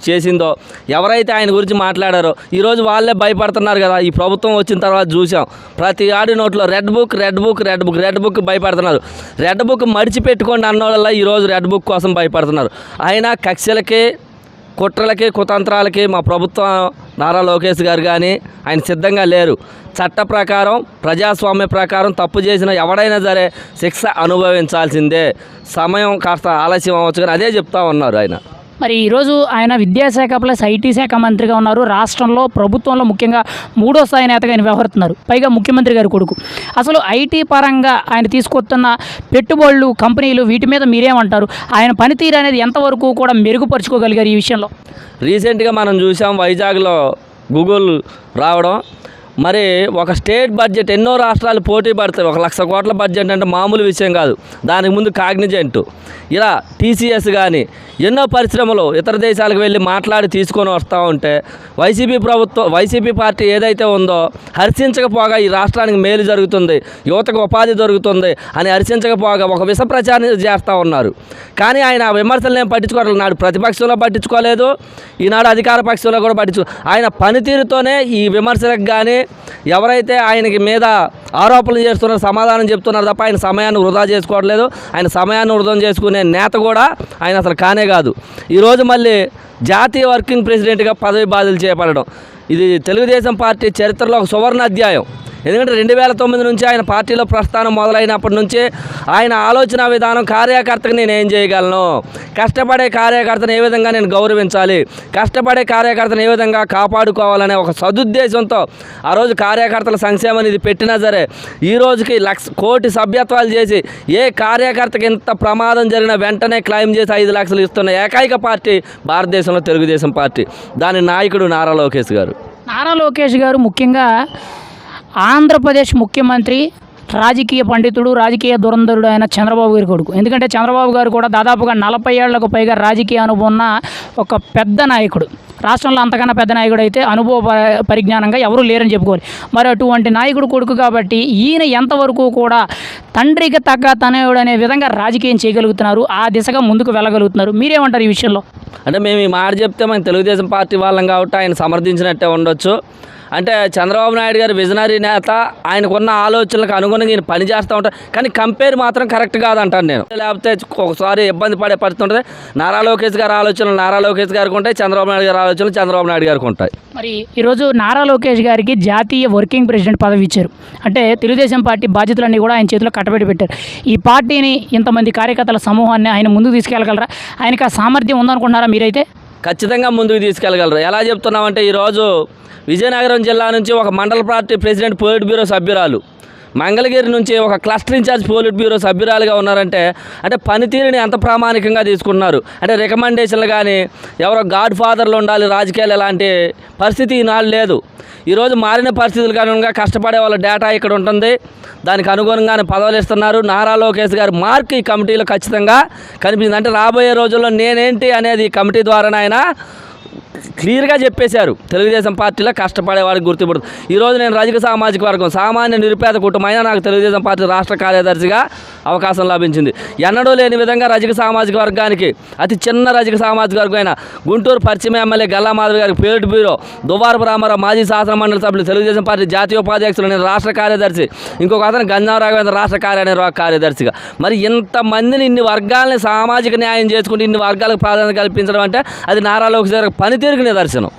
చేసిందో, ఎవరైతే ఆయన గురించి మాట్లాడారో ఈరోజు వాళ్ళే భయపడుతున్నారు కదా. ఈ ప్రభుత్వం వచ్చిన తర్వాత చూసాం, ప్రతి ఆడి నోట్లో రెడ్ బుక్ భయపడుతున్నారు. రెడ్ బుక్ మడిచిపెట్టుకోండి అన్నోళ్ళ ఈరోజు రెడ్ బుక్ కోసం భయపడుతున్నారు. అయినా కక్షలకి, కుట్రలకి, కుతంత్రాలకి మా ప్రభుత్వం, నారా లోకేష్ గారు కానీ ఆయన సిద్ధంగా లేరు. చట్ట ప్రకారం, ప్రజాస్వామ్య ప్రకారం తప్పు చేసిన ఎవడైనా సరే శిక్ష అనుభవించాల్సిందే. సమయం కాస్త ఆలస్యం అవ్వచ్చు కానీ అదే చెప్తా ఉన్నారు ఆయన. మరి ఈరోజు ఆయన విద్యాశాఖ ప్లస్ ఐటీ శాఖ మంత్రిగా ఉన్నారు. రాష్ట్రంలో, ప్రభుత్వంలో ముఖ్యంగా 3వ స్థాయి నేతగా ఆయన వ్యవహరిస్తున్నారు. పైగా ముఖ్యమంత్రి గారి కొడుకు. అసలు ఐటీ పరంగా ఆయన తీసుకొస్తున్న పెట్టుబడులు, కంపెనీలు, వీటి మీద మీరేమంటారు? ఆయన పనితీరు అనేది ఎంతవరకు కూడా మెరుగుపరుచుకోగలిగారు ఈ విషయంలో? రీసెంట్గా మనం చూసాం వైజాగ్లో గూగుల్ రావడం. మరి ఒక స్టేట్ బడ్జెట్ ఎన్నో రాష్ట్రాలు పోటీ పడతాయి. 1,00,000 కోట్ల బడ్జెట్ అంటే మామూలు విషయం కాదు. దానికి ముందు కాగ్నిజెంట్, ఇలా టీసీఎస్ కానీ ఎన్నో పరిశ్రమలు ఇతర దేశాలకు వెళ్ళి మాట్లాడి తీసుకొని వస్తూ ఉంటే వైసీపీ పార్టీ ఏదైతే ఉందో హర్షించకపోగా ఈ రాష్ట్రానికి మేలు జరుగుతుంది, యువతకు ఉపాధి దొరుకుతుంది అని హర్షించకపోగా ఒక విష ప్రచారం చేస్తూ ఉన్నారు. కానీ ఆయన విమర్శలు ఏం పట్టించుకోవట్లేదు. నాడు ప్రతిపక్షంలో పట్టించుకోలేదు, ఈనాడు అధికార పక్షంలో కూడా ఆయన పనితీరుతోనే ఈ విమర్శలకు కానీ ఎవరైతే ఆయనకి మీద ఆరోపణలు చేస్తున్నారో సమాధానం చెప్తున్నారు తప్ప ఆయన సమయాన్ని వృధా చేసుకోవట్లేదు. ఆయన సమయాన్ని వృధా చేసుకునే నేత కూడా ఆయన అసలు కానే కాదు. ఈరోజు మళ్ళీ జాతీయ వర్కింగ్ ప్రెసిడెంట్గా పదవి బాధ్యతలు చేపట్టడం ఇది తెలుగుదేశం పార్టీ చరిత్రలో ఒక సువర్ణ అధ్యాయం. ఎందుకంటే 2009 నుంచి ఆయన పార్టీలో ప్రస్థానం మొదలైనప్పటి నుంచి ఆయన ఆలోచన విధానం, కార్యకర్తకు నేను ఏం చేయగలను, కష్టపడే కార్యకర్తను ఏ విధంగా నేను గౌరవించాలి, కష్టపడే కార్యకర్తను ఏ విధంగా కాపాడుకోవాలనే ఒక సదుద్దేశంతో ఆ రోజు కార్యకర్తల సంక్షేమం ఇది పెట్టినా సరే ఈ రోజుకి 1,00,000 కోటి సభ్యత్వాలు చేసి ఏ కార్యకర్తకి ఇంత ప్రమాదం జరిగిన వెంటనే క్లెయిమ్ చేసి 5 లక్షలు ఇస్తున్న ఏకైక పార్టీ భారతదేశంలో తెలుగుదేశం పార్టీ. దాని నాయకుడు నారా లోకేష్ గారు. నారా లోకేష్ గారు ముఖ్యంగా ఆంధ్రప్రదేశ్ ముఖ్యమంత్రి, రాజకీయ పండితుడు, రాజకీయ దురంధరుడు అయిన చంద్రబాబు గారి కొడుకు. ఎందుకంటే చంద్రబాబు గారు కూడా దాదాపుగా 40 ఏళ్లకు పైగా రాజకీయ అనుభవం ఉన్న ఒక పెద్ద నాయకుడు. రాష్ట్రంలో అంతకన్నా పెద్ద నాయకుడు అయితే అనుభవ పరిజ్ఞానంగా ఎవరూ లేరని చెప్పుకోవాలి. మరి అటువంటి నాయకుడు కొడుకు కాబట్టి ఈయన ఎంతవరకు కూడా తండ్రికి తగ్గ తనయుడు అనే విధంగా రాజకీయం చేయగలుగుతున్నారు, ఆ దిశగా ముందుకు వెళ్ళగలుగుతున్నారు. మీరేమంటారు ఈ విషయంలో? అంటే మేము ఈ మాట చెప్తే మన తెలుగుదేశం పార్టీ వాళ్ళం కాబట్టి ఆయన సమర్థించినట్టే ఉండొచ్చు. అంటే చంద్రబాబు నాయుడు గారు విజనరీ నేత, ఆయనకున్న ఆలోచనలకు అనుగుణంగా ఈయన పని చేస్తూ ఉంటారు. కానీ కంపేర్ మాత్రం కరెక్ట్ కాదంటాను నేను. లేకపోతే ఒకసారి ఇబ్బంది పడే పరిస్థితి ఉంటుంది. నారా లోకేష్ గారి ఆలోచనలు నారా లోకేష్ గారికి ఉంటాయి, చంద్రబాబు నాయుడు గారి ఆలోచనలు చంద్రబాబు నాయుడు గారికి ఉంటాయి. మరి ఈరోజు నారా లోకేష్ గారికి జాతీయ వర్కింగ్ ప్రెసిడెంట్ పదవి ఇచ్చారు. అంటే తెలుగుదేశం పార్టీ బాధ్యతలన్నీ కూడా ఆయన చేతిలో కట్టబెట్టి పెట్టారు. ఈ పార్టీని ఇంతమంది కార్యకర్తల సమూహాన్ని ఆయన ముందుకు తీసుకెళ్ళగలరా? ఆయనకు ఆ సామర్థ్యం ఉందనుకుంటున్నారా మీరైతే? ఖచ్చితంగా ముందుకు తీసుకెళ్ళగలరు. ఎలా చెప్తున్నామంటే ఈరోజు విజయనగరం జిల్లా నుంచి ఒక మండల పార్టీ ప్రెసిడెంట్ పోలిట్ బ్యూరో సభ్యురాలు, మంగళగిరి నుంచి ఒక క్లస్టర్ ఇన్ఛార్జ్ పోలిట్ బ్యూరో సభ్యురాలుగా ఉన్నారంటే అంటే పనితీరుని ఎంత ప్రామాణికంగా తీసుకున్నారు. అంటే రికమెండేషన్లు కానీ ఎవరో గాడ్ ఫాదర్లు ఉండాలి రాజకీయాలు, ఎలాంటి పరిస్థితి ఈనాడు లేదు. ఈరోజు మారిన పరిస్థితులకు అనుగుణంగా కష్టపడే వాళ్ళ డేటా ఇక్కడ ఉంటుంది, దానికి అనుగుణంగానే పదవులు ఇస్తున్నారు. నారా లోకేష్ గారి మార్క్ ఈ కమిటీలో ఖచ్చితంగా కనిపించింది. అంటే రాబోయే రోజుల్లో నేనేంటి అనేది ఈ కమిటీ ద్వారా ఆయన క్లియర్గా చెప్పేశారు. తెలుగుదేశం పార్టీలో కష్టపడేవాడికి గుర్తుపడుతుంది. ఈరోజు నేను రజక సామాజిక వర్గం, సామాన్య నిరుపేద కుటుంబం అయినా నాకు తెలుగుదేశం పార్టీ రాష్ట్ర కార్యదర్శిగా అవకాశం లభించింది. ఎన్నడూ లేని విధంగా రజక సామాజిక వర్గానికి అతి చిన్న రజక సామాజిక వర్గమైన గుంటూరు పశ్చిమ ఎమ్మెల్యే గల్లా మాధవ్ గారికి పోలిట్ బ్యూరో, దువ్వారపు రామారావు మాజీ శాసన మండలి సభ్యులు, తెలుగుదేశం పార్టీ జాతీయ ఉపాధ్యక్షులు, నేను రాష్ట్ర కార్యదర్శి, ఇంకొక అతను గంజాం రాఘవేంద్ర రాష్ట్ర కార్యనిర్వాహక కార్యదర్శిగా. మరి ఇంతమందిని, ఇన్ని వర్గాలని సామాజిక న్యాయం చేసుకుంటే ఇన్ని వర్గాలకు ప్రాధాన్యత కల్పించడం అంటే అది నారా లోకేష్ గారి పనితీరుకు నిదర్శనం.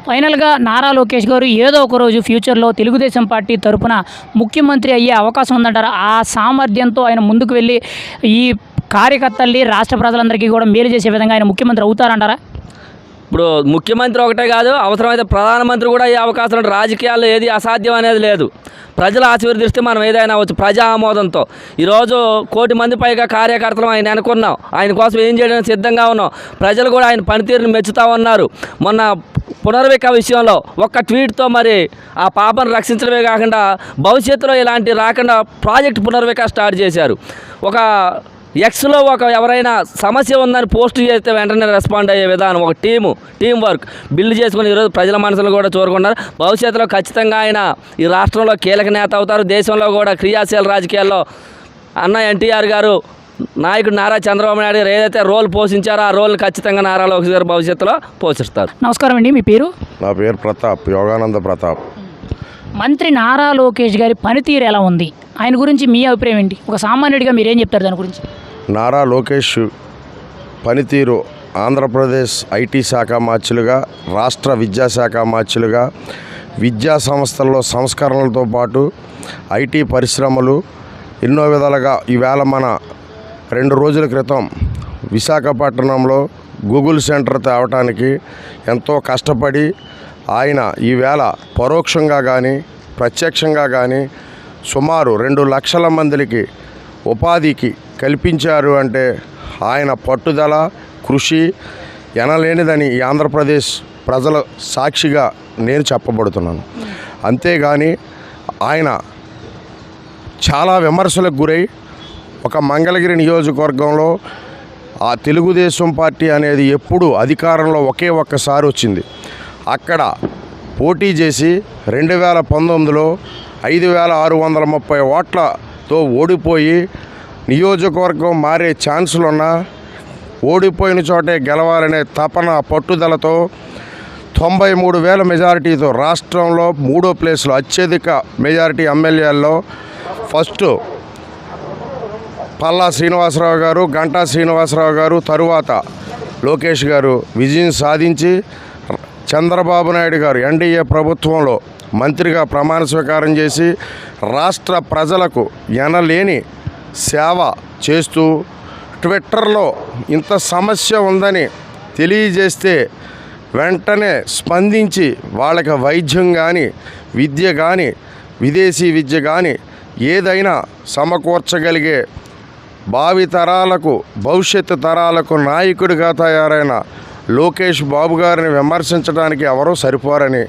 ఫైనల్గా నారా లోకేష్ గారు ఏదో ఒక రోజు ఫ్యూచర్లో తెలుగుదేశం పార్టీ తరపున ముఖ్యమంత్రి అయ్యే అవకాశం ఉందంటారా? ఆ సామర్థ్యంతో ఆయన ముందుకు వెళ్ళి ఈ కార్యకర్తల్ని, రాష్ట్ర ప్రజలందరికీ కూడా మేలు చేసే విధంగా ఆయన ముఖ్యమంత్రి అవుతారంటారా? ఇప్పుడు ముఖ్యమంత్రి ఒకటే కాదు, అవసరమైతే ప్రధానమంత్రి కూడా అయ్యే అవకాశం ఉంటుంది. రాజకీయాల్లో ఏది అసాధ్యం అనేది లేదు. ప్రజలు ఆశీర్వదిస్తే మనం ఏదైనా అవ్వచ్చు ప్రజా ఆమోదంతో. ఈరోజు 1 కోటి మంది పైగా కార్యకర్తలు ఆయన అనుకున్నాం, ఆయన కోసం ఏం చేయడానికి సిద్ధంగా ఉన్నాం. ప్రజలు కూడా ఆయన పనితీరుని మెచ్చుతూ ఉన్నారు. మొన్న పునర్విక విషయంలో ఒక్క ట్వీట్తో మరి ఆ పాపను రక్షించడమే కాకుండా భవిష్యత్తులో ఇలాంటి రాకుండా ప్రాజెక్ట్ పునర్విక స్టార్ట్ చేశారు. ఒక ఎక్స్లో ఎవరైనా సమస్య ఉందని పోస్ట్ చేస్తే వెంటనే రెస్పాండ్ అయ్యే విధానం, ఒక టీం వర్క్ బిల్డ్ చేసుకుని ఈరోజు ప్రజల మనసులు కూడా చూరుకున్నారు. భవిష్యత్తులో ఖచ్చితంగా ఆయన ఈ రాష్ట్రంలో కీలక నేత అవుతారు. దేశంలో కూడా క్రియాశీల రాజకీయాల్లో అన్న ఎన్టీఆర్ గారు, నాయకుడు నారా చంద్రబాబు నాయుడు గారు ఏదైతే రోల్ పోషించారో ఆ రోల్ని ఖచ్చితంగా నారా లోకేష్ గారు భవిష్యత్తులో పోషిస్తారు. నమస్కారం అండి, మీ పేరు? నా పేరు ప్రతాప్, యోగానంద ప్రతాప్. మంత్రి నారా లోకేష్ గారి పనితీరు ఎలా ఉంది? ఆయన గురించి మీ అభిప్రాయం ఏంటి? ఒక సామాన్యుడిగా మీరేం చెప్తారు దాని గురించి? నారా లోకేష్ పనితీరు ఆంధ్రప్రదేశ్ ఐటీ శాఖ మార్చులుగా, రాష్ట్ర విద్యాశాఖ మార్చులుగా, విద్యా సంస్థల్లో సంస్కరణలతో పాటు ఐటీ పరిశ్రమలు ఎన్నో విధాలుగా ఈవేళ మన 2 రోజుల క్రితం విశాఖపట్నంలో గూగుల్ సెంటర్ తేవటానికి ఎంతో కష్టపడి ఆయన ఈవేళ పరోక్షంగా కానీ ప్రత్యక్షంగా కానీ సుమారు 2 లక్షల మందికి ఉపాధికి కల్పించారు. అంటే ఆయన పట్టుదల, కృషి ఎనలేనిదని ఈ ఆంధ్రప్రదేశ్ ప్రజల సాక్షిగా నేను చెప్పబడుతున్నాను. అంతేగాని ఆయన చాలా విమర్శలకు గురై ఒక మంగళగిరి నియోజకవర్గంలో ఆ తెలుగుదేశం పార్టీ అనేది ఎప్పుడు అధికారంలో ఒక్కసారి వచ్చింది. అక్కడ పోటీ చేసి 2019లో 5,630 ఓట్లతో ఓడిపోయి నియోజకవర్గం మారే ఛాన్సులున్నా ఓడిపోయిన చోటే గెలవాలనే తపన, పట్టుదలతో 93,000 మెజారిటీతో రాష్ట్రంలో 3వ ప్లేస్లో అత్యధిక మెజారిటీ ఎమ్మెల్యేల్లో ఫస్ట్ పల్లా శ్రీనివాసరావు గారు, గంటా శ్రీనివాసరావు గారు, తరువాత లోకేష్ గారు విజయం సాధించి చంద్రబాబు నాయుడు గారు ఎన్డీఏ ప్రభుత్వంలో మంత్రిగా ప్రమాణ స్వీకారం చేసి రాష్ట్ర ప్రజలకు ఎనలేని సేవ చేస్తూ ట్విట్టర్లో ఇంత సమస్య ఉందని తెలియజేస్తే వెంటనే స్పందించి వాళ్ళకి వైద్యం కానీ, విద్య కానీ, విదేశీ విద్య కానీ ఏదైనా సమకూర్చగలిగే భావితరాలకు, భవిష్యత్తు తరాలకు నాయకుడిగా తయారైన లోకేష్ బాబు గారిని విమర్శించడానికి ఎవరూ సరిపోరని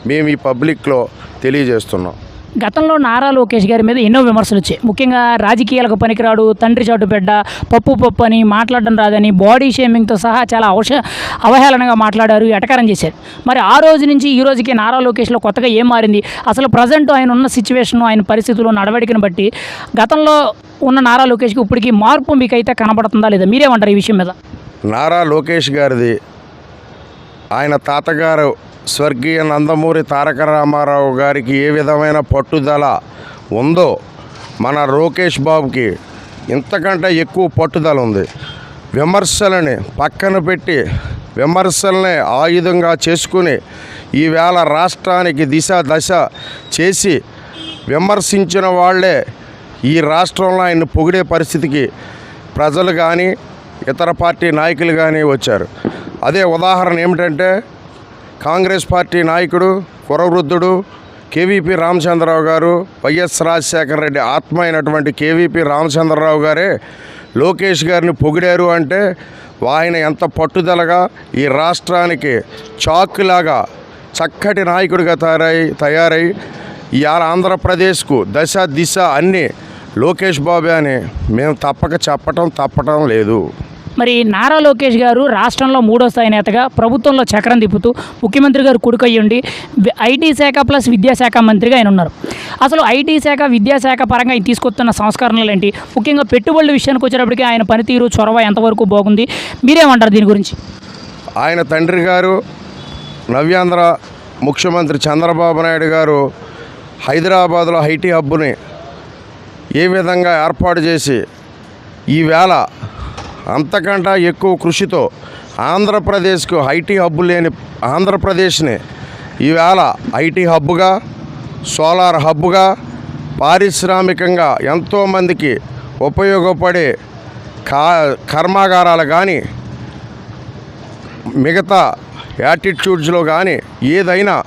మేము ఈ పబ్లిక్లో తెలియజేస్తున్నాం. గతంలో నారా లోకేష్ గారి మీద ఎన్నో విమర్శలు వచ్చాయి. ముఖ్యంగా రాజకీయాలకు పనికిరాడు, తండ్రి చాటు బిడ్డ, పప్పు అని, మాట్లాడడం రాదని, బాడీ షేమింగ్తో సహా చాలా అవహేళనగా మాట్లాడారు, ఎటకారం చేశారు. మరి ఆ రోజు నుంచి ఈ రోజుకి నారా లోకేష్లో కొత్తగా ఏం మారింది? అసలు ప్రజెంట్ ఆయన ఉన్న సిచ్యువేషన్, ఆయన పరిస్థితులు, నడవడికను బట్టి గతంలో ఉన్న నారా లోకేష్కి ఇప్పటికీ మార్పు మీకైతే కనబడుతుందా లేదా? మీరేమంటారు ఈ విషయం మీద? నారా లోకేష్ గారిది ఆయన తాతగారు స్వర్గీయ నందమూరి తారక రామారావు గారికి ఏ విధమైన పట్టుదల ఉందో మన లోకేష్ బాబుకి ఇంతకంటే ఎక్కువ పట్టుదల ఉంది. విమర్శలని పక్కన పెట్టి విమర్శల్ని ఆయుధంగా చేసుకుని ఈవేళ రాష్ట్రానికి దశ చేసి విమర్శించిన వాళ్ళే ఈ రాష్ట్రంలో ఆయన పొగిడే పరిస్థితికి ప్రజలు కానీ ఇతర పార్టీ నాయకులు కానీ వచ్చారు. అదే ఉదాహరణ ఏమిటంటే కాంగ్రెస్ పార్టీ నాయకుడు కురవృద్ధుడు కేవీపీ రామచంద్రరావు గారు, వైఎస్ రాజశేఖర రెడ్డి ఆత్మ అయినటువంటి కేవీపీ రామచంద్రరావు గారే లోకేష్ గారిని పొగిడారు అంటే ఆయన ఎంత పట్టుదలగా ఈ రాష్ట్రానికి చాకులాగా చక్కటి నాయకుడిగా తయారై ఇవాళ ఆంధ్రప్రదేశ్కు దిశ అన్నీ లోకేష్ బాబే అని మేము తప్పటం లేదు. మరి నారా లోకేష్ గారు రాష్ట్రంలో 3వ స్థాయి నేతగా ప్రభుత్వంలో చక్రం తిప్పుతూ ముఖ్యమంత్రి గారు కొడుకయ్యుండి ఐటీ శాఖ ప్లస్ విద్యాశాఖ మంత్రిగా ఆయన ఉన్నారు. అసలు ఐటీ శాఖ, విద్యాశాఖ పరంగా ఆయన తీసుకొస్తున్న సంస్కరణలు ఏంటి? ముఖ్యంగా పెట్టుబడుల విషయానికి వచ్చేటప్పటికి ఆయన పనితీరు, చొరవ ఎంతవరకు బాగుంది? మీరేమంటారు దీని గురించి? ఆయన తండ్రి గారు నవ్యాంధ్ర ముఖ్యమంత్రి చంద్రబాబు నాయుడు గారు హైదరాబాద్లో ఐటీ హబ్బుని ఏ విధంగా ఏర్పాటు చేసి ఈవేళ అంతకంటే ఎక్కువ కృషితో ఆంధ్రప్రదేశ్కు ఐటీ హబ్బు లేని ఆంధ్రప్రదేశ్ని ఈవేళ ఐటీ హబ్బుగా, సోలార్ హబ్బుగా, పారిశ్రామికంగా ఎంతోమందికి ఉపయోగపడే కర్మాగారాలు కానీ మిగతా యాటిట్యూడ్స్లో కానీ ఏదైనా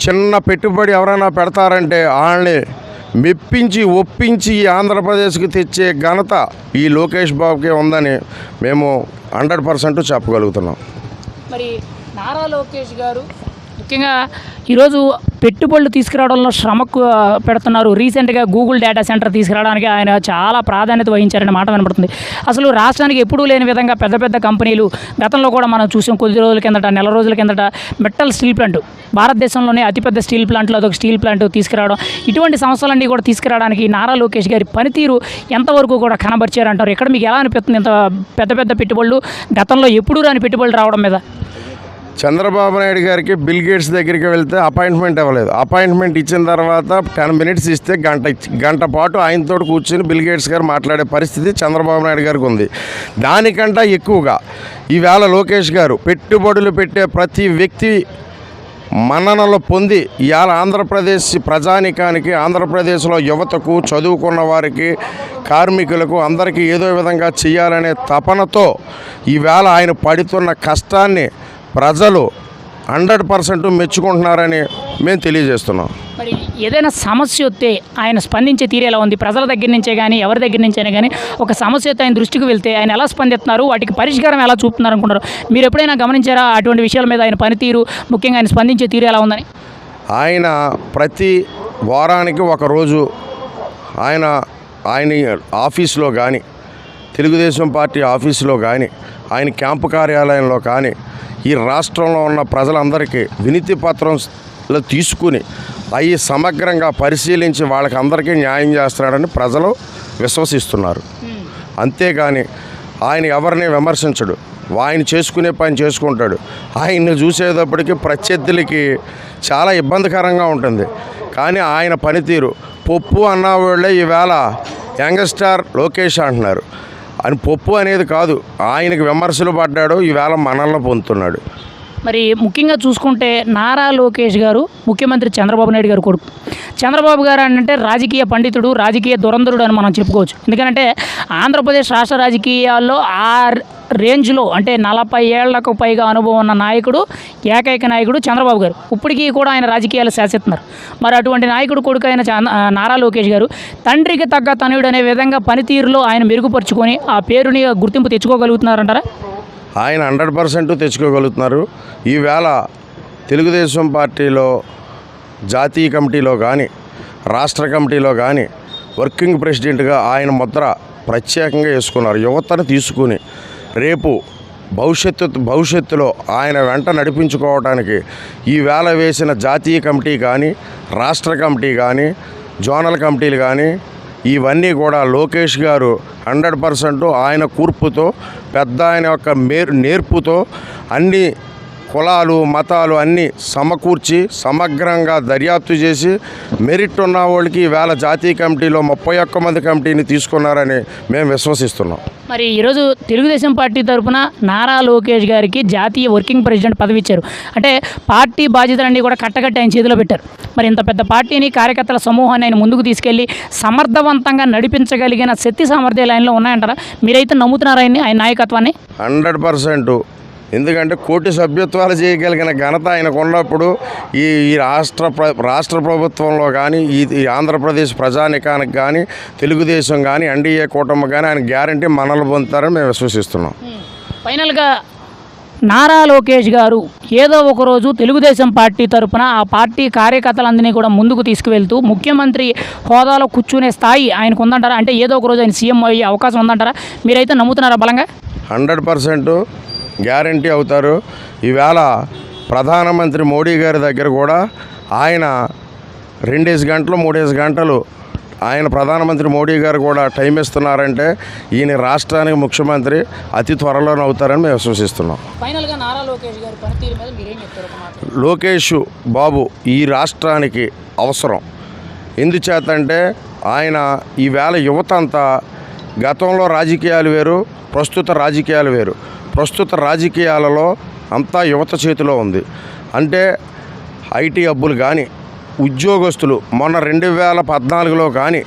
చిన్న పెట్టుబడి ఎవరైనా పెడతారంటే వాళ్ళని మెప్పించి ఒప్పించి ఈ ఆంధ్రప్రదేశ్కి తెచ్చే ఘనత ఈ లోకేష్ బాబుకే ఉందని మేము 100% చెప్పగలుగుతున్నాం. మరి నారా లోకేష్ గారు ముఖ్యంగా ఈరోజు పెట్టుబడులు తీసుకురావడంలో శ్రమకు పెడుతున్నారు. రీసెంట్గా గూగుల్ డేటా సెంటర్ తీసుకురావడానికి ఆయన చాలా ప్రాధాన్యత వహించారనే మాట వినపడుతుంది. అసలు రాష్ట్రానికి ఎప్పుడూ లేని విధంగా పెద్ద పెద్ద కంపెనీలు గతంలో కూడా మనం చూసాం. కొద్ది రోజుల కిందట, నెల రోజుల కిందట మెటల్ స్టీల్ ప్లాంట్, భారతదేశంలోనే అతిపెద్ద స్టీల్ ప్లాంట్లో అదొక స్టీల్ ప్లాంట్ తీసుకురావడం, ఇటువంటి సంస్థలన్నీ కూడా తీసుకురావడానికి నారా లోకేష్ గారి పనితీరు ఎంతవరకు కూడా కనబరిచారంటారు? ఇక్కడ మీకు ఎలా అనిపిస్తుంది ఇంత పెద్ద పెద్ద పెట్టుబడులు గతంలో ఎప్పుడూ రాని పెట్టుబడులు రావడం మీద? చంద్రబాబు నాయుడు గారికి బిల్ గేట్స్ దగ్గరికి వెళ్తే అపాయింట్మెంట్ ఇవ్వలేదు. అపాయింట్మెంట్ ఇచ్చిన తర్వాత 10 minutes ఇస్తే గంట పాటు ఆయనతో కూర్చొని బిల్ గేట్స్ గారు మాట్లాడే పరిస్థితి చంద్రబాబు నాయుడు గారికి ఉంది. దానికంటే ఎక్కువగా ఈవేళ లోకేష్ గారు పెట్టుబడులు పెట్టే ప్రతి వ్యక్తి మన్ననలు పొంది ఇవాళ ఆంధ్రప్రదేశ్ ప్రజానికానికి, ఆంధ్రప్రదేశ్లో యువతకు, చదువుకున్న వారికి, కార్మికులకు అందరికీ ఏదో విధంగా చేయాలనే తపనతో ఈవేళ ఆయన పడుతున్న కష్టాన్ని ప్రజలు 100% మెచ్చుకుంటున్నారని మేము తెలియజేస్తున్నాం. మరి ఏదైనా సమస్య వస్తే ఆయన స్పందించే తీరు ఎలా ఉంది? ప్రజల దగ్గర నుంచే కానీ ఎవరి దగ్గర నుంచైనా కానీ ఒక సమస్య వస్తే ఆయన దృష్టికి వెళ్తే ఆయన ఎలా స్పందిస్తున్నారు, వాటికి పరిష్కారం ఎలా చూపుతున్నారు అనుకుంటారు? మీరు ఎప్పుడైనా గమనించారా అటువంటి విషయాల మీద ఆయన పనితీరు, ముఖ్యంగా ఆయన స్పందించే తీరు ఎలా ఉందని? ఆయన ప్రతి వారానికి ఒకరోజు ఆయన ఆఫీస్లో కానీ, తెలుగుదేశం పార్టీ ఆఫీసులో కానీ, ఆయన క్యాంపు కార్యాలయంలో కానీ ఈ రాష్ట్రంలో ఉన్న ప్రజలందరికీ వినతి పత్రంలో తీసుకుని అవి సమగ్రంగా పరిశీలించి వాళ్ళకి అందరికీ న్యాయం చేస్తున్నాడని ప్రజలు విశ్వసిస్తున్నారు. అంతేగాని ఆయన ఎవరిని విమర్శించడు, ఆయన చేసుకునే పని చేసుకుంటాడు. ఆయన్ని చూసేటప్పటికి ప్రత్యర్థులకి చాలా ఇబ్బందికరంగా ఉంటుంది. కానీ ఆయన పనితీరు పప్పు అన్న వాళ్ళే ఈవేళ యంగ్స్టార్ లోకేష్ అంటున్నారు. అని పప్పు అనేది కాదు, ఆయనకి విమర్శలు పడ్డాడు, ఈవేళ మనల్ని పొందుతున్నాడు. మరి ముఖ్యంగా చూసుకుంటే నారా లోకేష్ గారు ముఖ్యమంత్రి చంద్రబాబు నాయుడు గారు కొడుకు. చంద్రబాబు గారు అంటే రాజకీయ పండితుడు, రాజకీయ దురంధరుడు అని మనం చెప్పుకోవచ్చు. ఎందుకంటే ఆంధ్రప్రదేశ్ రాష్ట్ర రాజకీయాల్లో ఆ రేంజ్లో అంటే 40 ఏళ్లకు పైగా అనుభవం ఉన్న నాయకుడు, ఏకైక నాయకుడు చంద్రబాబు గారు. ఇప్పటికీ కూడా ఆయన రాజకీయాలు శాసిస్తున్నారు. మరి అటువంటి నాయకుడు కొడుకు అయిన నారా లోకేష్ గారు తండ్రికి తగ్గ తనయుడు అనే విధంగా పనితీరులో ఆయన మెరుగుపరుచుకొని ఆ పేరుని గుర్తింపు తెచ్చుకోగలుగుతున్నారంటారా? ఆయన 100% తెచ్చుకోగలుగుతున్నారు. ఈవేళ తెలుగుదేశం పార్టీలో జాతీయ కమిటీలో కానీ, రాష్ట్ర కమిటీలో కానీ వర్కింగ్ ప్రెసిడెంట్గా ఆయన ముద్ర ప్రత్యేకంగా వేసుకున్నారు. యువతను తీసుకుని రేపు భవిష్యత్తులో ఆయన వెంట నడిపించుకోవడానికి ఈవేళ వేసిన జాతీయ కమిటీ కానీ రాష్ట్ర కమిటీ కానీ జోనల్ కమిటీలు కానీ ఇవన్నీ కూడా లోకేష్ గారు 100% ఆయన కూర్పుతో పెద్ద ఆయన యొక్క నేర్పుతో అన్ని కులాలు మతాలు అన్నీ సమకూర్చి సమగ్రంగా దర్యాప్తు చేసి మెరిట్ ఉన్న వాళ్ళకి ఈవేళ జాతీయ కమిటీలో 31 మంది కమిటీని తీసుకున్నారని మేము విశ్వసిస్తున్నాం. మరి ఈరోజు తెలుగుదేశం పార్టీ తరఫున నారా లోకేష్ గారికి జాతీయ వర్కింగ్ ప్రెసిడెంట్ పదవి ఇచ్చారు. అంటే పార్టీ బాధ్యతలన్నీ కూడా కట్టకట్టి ఆయన చేతిలో పెట్టారు. మరి ఇంత పెద్ద పార్టీని కార్యకర్తల సమూహాన్ని ఆయన ముందుకు తీసుకెళ్లి సమర్థవంతంగా నడిపించగలిగిన శక్తి సామర్థ్యాలు ఆయనలో ఉన్నాయంటారా? మీరైతే నమ్ముతున్నారా ఆయన నాయకత్వాన్ని? 100%. ఎందుకంటే కోటి సభ్యత్వాలు చేయగలిగిన ఘనత ఆయనకు ఉన్నప్పుడు ఈ రాష్ట్ర ప్రభుత్వంలో కానీ ఈ ఆంధ్రప్రదేశ్ ప్రజానికానికి కానీ తెలుగుదేశం కానీ ఎన్డీఏ కూటమి కానీ ఆయన గ్యారంటీ మనలు పొందుతారని మేము విశ్వసిస్తున్నాం. ఫైనల్గా నారా లోకేష్ గారు ఏదో ఒకరోజు తెలుగుదేశం పార్టీ తరఫున ఆ పార్టీ కార్యకర్తలందరినీ కూడా ముందుకు తీసుకువెళ్తూ ముఖ్యమంత్రి హోదాలో కూర్చునే స్థాయి ఆయనకు ఉందంటారా? అంటే ఏదో ఒకరోజు ఆయన సీఎం అయ్యే అవకాశం ఉందంటారా? మీరైతే నమ్ముతున్నారా బలంగా? 100% గ్యారంటీ అవుతారు. ఈవేళ ప్రధానమంత్రి మోడీ గారి దగ్గర కూడా ఆయన 2 గంటలు 3 గంటలు ఆయన ప్రధానమంత్రి మోడీ గారు కూడా టైం ఇస్తున్నారంటే ఈయన రాష్ట్రానికి ముఖ్యమంత్రి అతి త్వరలోనే అవుతారని మేము విశ్వసిస్తున్నాం. ఫైనల్గా నారా లోకేష్ గారి పనితీరు మీద మీరేం చెప్తారు? లోకేష్ బాబు ఈ రాష్ట్రానికి అవసరం. ఎందుచేతంటే ఆయన ఈవేళ యువత అంతా గతంలో రాజకీయాలు వేరు, ప్రస్తుత రాజకీయాలు వేరు. ప్రస్తుత రాజకీయాలలో అంతా యువత చేతిలో ఉంది. అంటే ఐటీ హబ్బులు కానీ ఉద్యోగస్తులు మొన్న 2014లో కానీ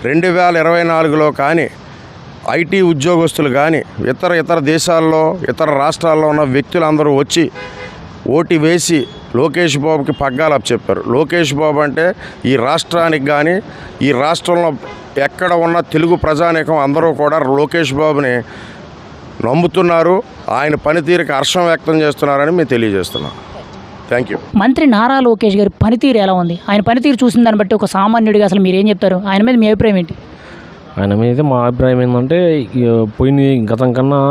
2024లో కానీ ఐటీ ఉద్యోగస్తులు కానీ ఇతర దేశాల్లో ఇతర రాష్ట్రాల్లో ఉన్న వ్యక్తులందరూ వచ్చి ఓటు వేసి లోకేష్ బాబుకి పగ్గాలు అప్పచెప్పారు. లోకేష్ బాబు అంటే ఈ రాష్ట్రానికి కానీ ఈ రాష్ట్రంలో ఎక్కడ ఉన్న తెలుగు ప్రజానీకం అందరూ కూడా లోకేష్ బాబుని నమ్ముతున్నారు. ఆయన పనితీరుకి హర్షం వ్యక్తం చేస్తున్నారని మేము తెలియజేస్తున్నాం. Thank you. మంత్రి నారా లోకేష్ గారి పనితీరు ఎలా ఉంది? ఆయన పనితీరు చూసిన దాన్ని బట్టి ఒక సామాన్యుడిగా అసలు మీరేం చెప్తారు? ఆయన మీద మీ అభిప్రాయం ఏంటి? ఆయన మీద మా అభిప్రాయం ఏంటంటే పోయిన గతం కన్నా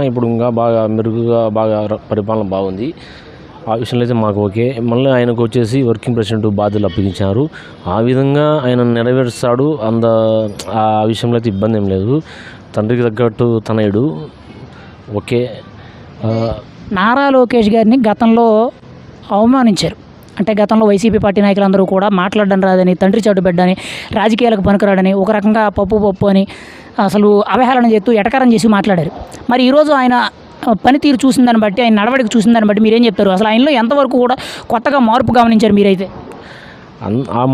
ఇప్పుడు ఇంకా బాగా మెరుగుగా బాగా పరిపాలన బాగుంది. ఆ విషయంలో అయితే మాకు ఓకే. మళ్ళీ ఆయనకు వచ్చేసి వర్కింగ్ ప్రెసిడెంట్ బాధ్యతలు అప్పగించారు. ఆ విధంగా ఆయన నెరవేరుస్తాడు. ఆ విషయంలో అయితే ఇబ్బంది ఏం లేదు. తండ్రికి తగ్గట్టు తనయుడు ఓకే. నారా లోకేష్ గారిని గతంలో అవమానించారు. అంటే గతంలో వైసీపీ పార్టీ నాయకులందరూ కూడా మాట్లాడడం రాదని, తండ్రి చాటు బిడ్డని, రాజకీయాలకు పనికిరాడని, ఒక రకంగా పప్పు అని అసలు అవహేళన చేస్తూ ఎటకారం చేసి మాట్లాడారు. మరి ఈరోజు ఆయన పనితీరు చూసిన దాన్ని బట్టి, ఆయన నడవడికి చూసిన దాన్ని బట్టి మీరేం చెప్తారు? అసలు ఆయనలో ఎంతవరకు కూడా కొత్తగా మార్పు గమనించారు మీరైతే? ఆ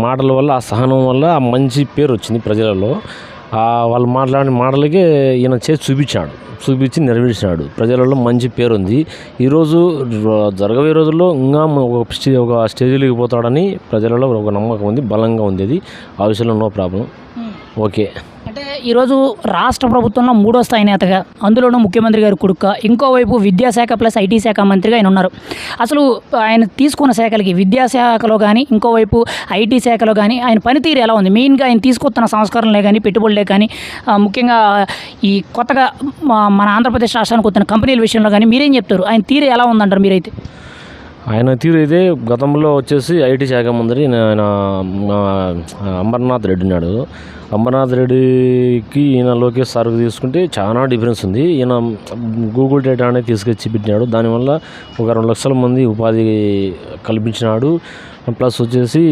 మాటల వల్ల, ఆ సహనం వల్ల ఆ మంచి పేరు వచ్చింది ప్రజలలో. వాళ్ళు మాట్లాడిన మాటలకే ఈయన చేసి చూపించి నెరవేర్చినాడు. ప్రజలలో మంచి పేరు ఉంది. ఈరోజు జరగబోయే రోజుల్లో ఇంకా ఒక స్టేజ్లోకి పోతాడని ప్రజలలో ఒక నమ్మకం ఉంది, బలంగా ఉంది. అది ఆ విషయంలో నో ప్రాబ్లం, ఓకే. అంటే ఈరోజు రాష్ట్ర ప్రభుత్వంలో 3వ స్థాయి నేతగా, అందులోనూ ముఖ్యమంత్రి గారి కొడుక, ఇంకోవైపు విద్యాశాఖ ప్లస్ ఐటీ శాఖ మంత్రిగా ఆయన ఉన్నారు. అసలు ఆయన తీసుకున్న శాఖలకి విద్యాశాఖలో కానీ, ఇంకోవైపు ఐటీ శాఖలో కానీ ఆయన పనితీరు ఎలా ఉంది? మెయిన్గా ఆయన తీసుకొస్తున్న సంస్కరణలే కానీ, పెట్టుబడులే కానీ, ముఖ్యంగా ఈ కొత్తగా మన ఆంధ్రప్రదేశ్ రాష్ట్రానికి వస్తున్న కంపెనీల విషయంలో కానీ మీరేం చెప్తారు? ఆయన తీరు ఎలా ఉందంటారు మీరైతే? ఆయన తీరు అయితే గతంలో వచ్చేసి ఐటీ శాఖ మంత్రి ఆయన అమర్నాథ్ రెడ్డి ఉన్నాడు. అమర్నాథ్ రెడ్డికి ఈయన లోకేష్ సార్కి తీసుకుంటే చాలా డిఫరెన్స్ ఉంది. ఈయన గూగుల్ డేటా అనేది తీసుకొచ్చి పెట్టినాడు. దానివల్ల ఒక 2 లక్షల మంది ఉపాధి కల్పించినాడు. ప్లస్ వచ్చేసి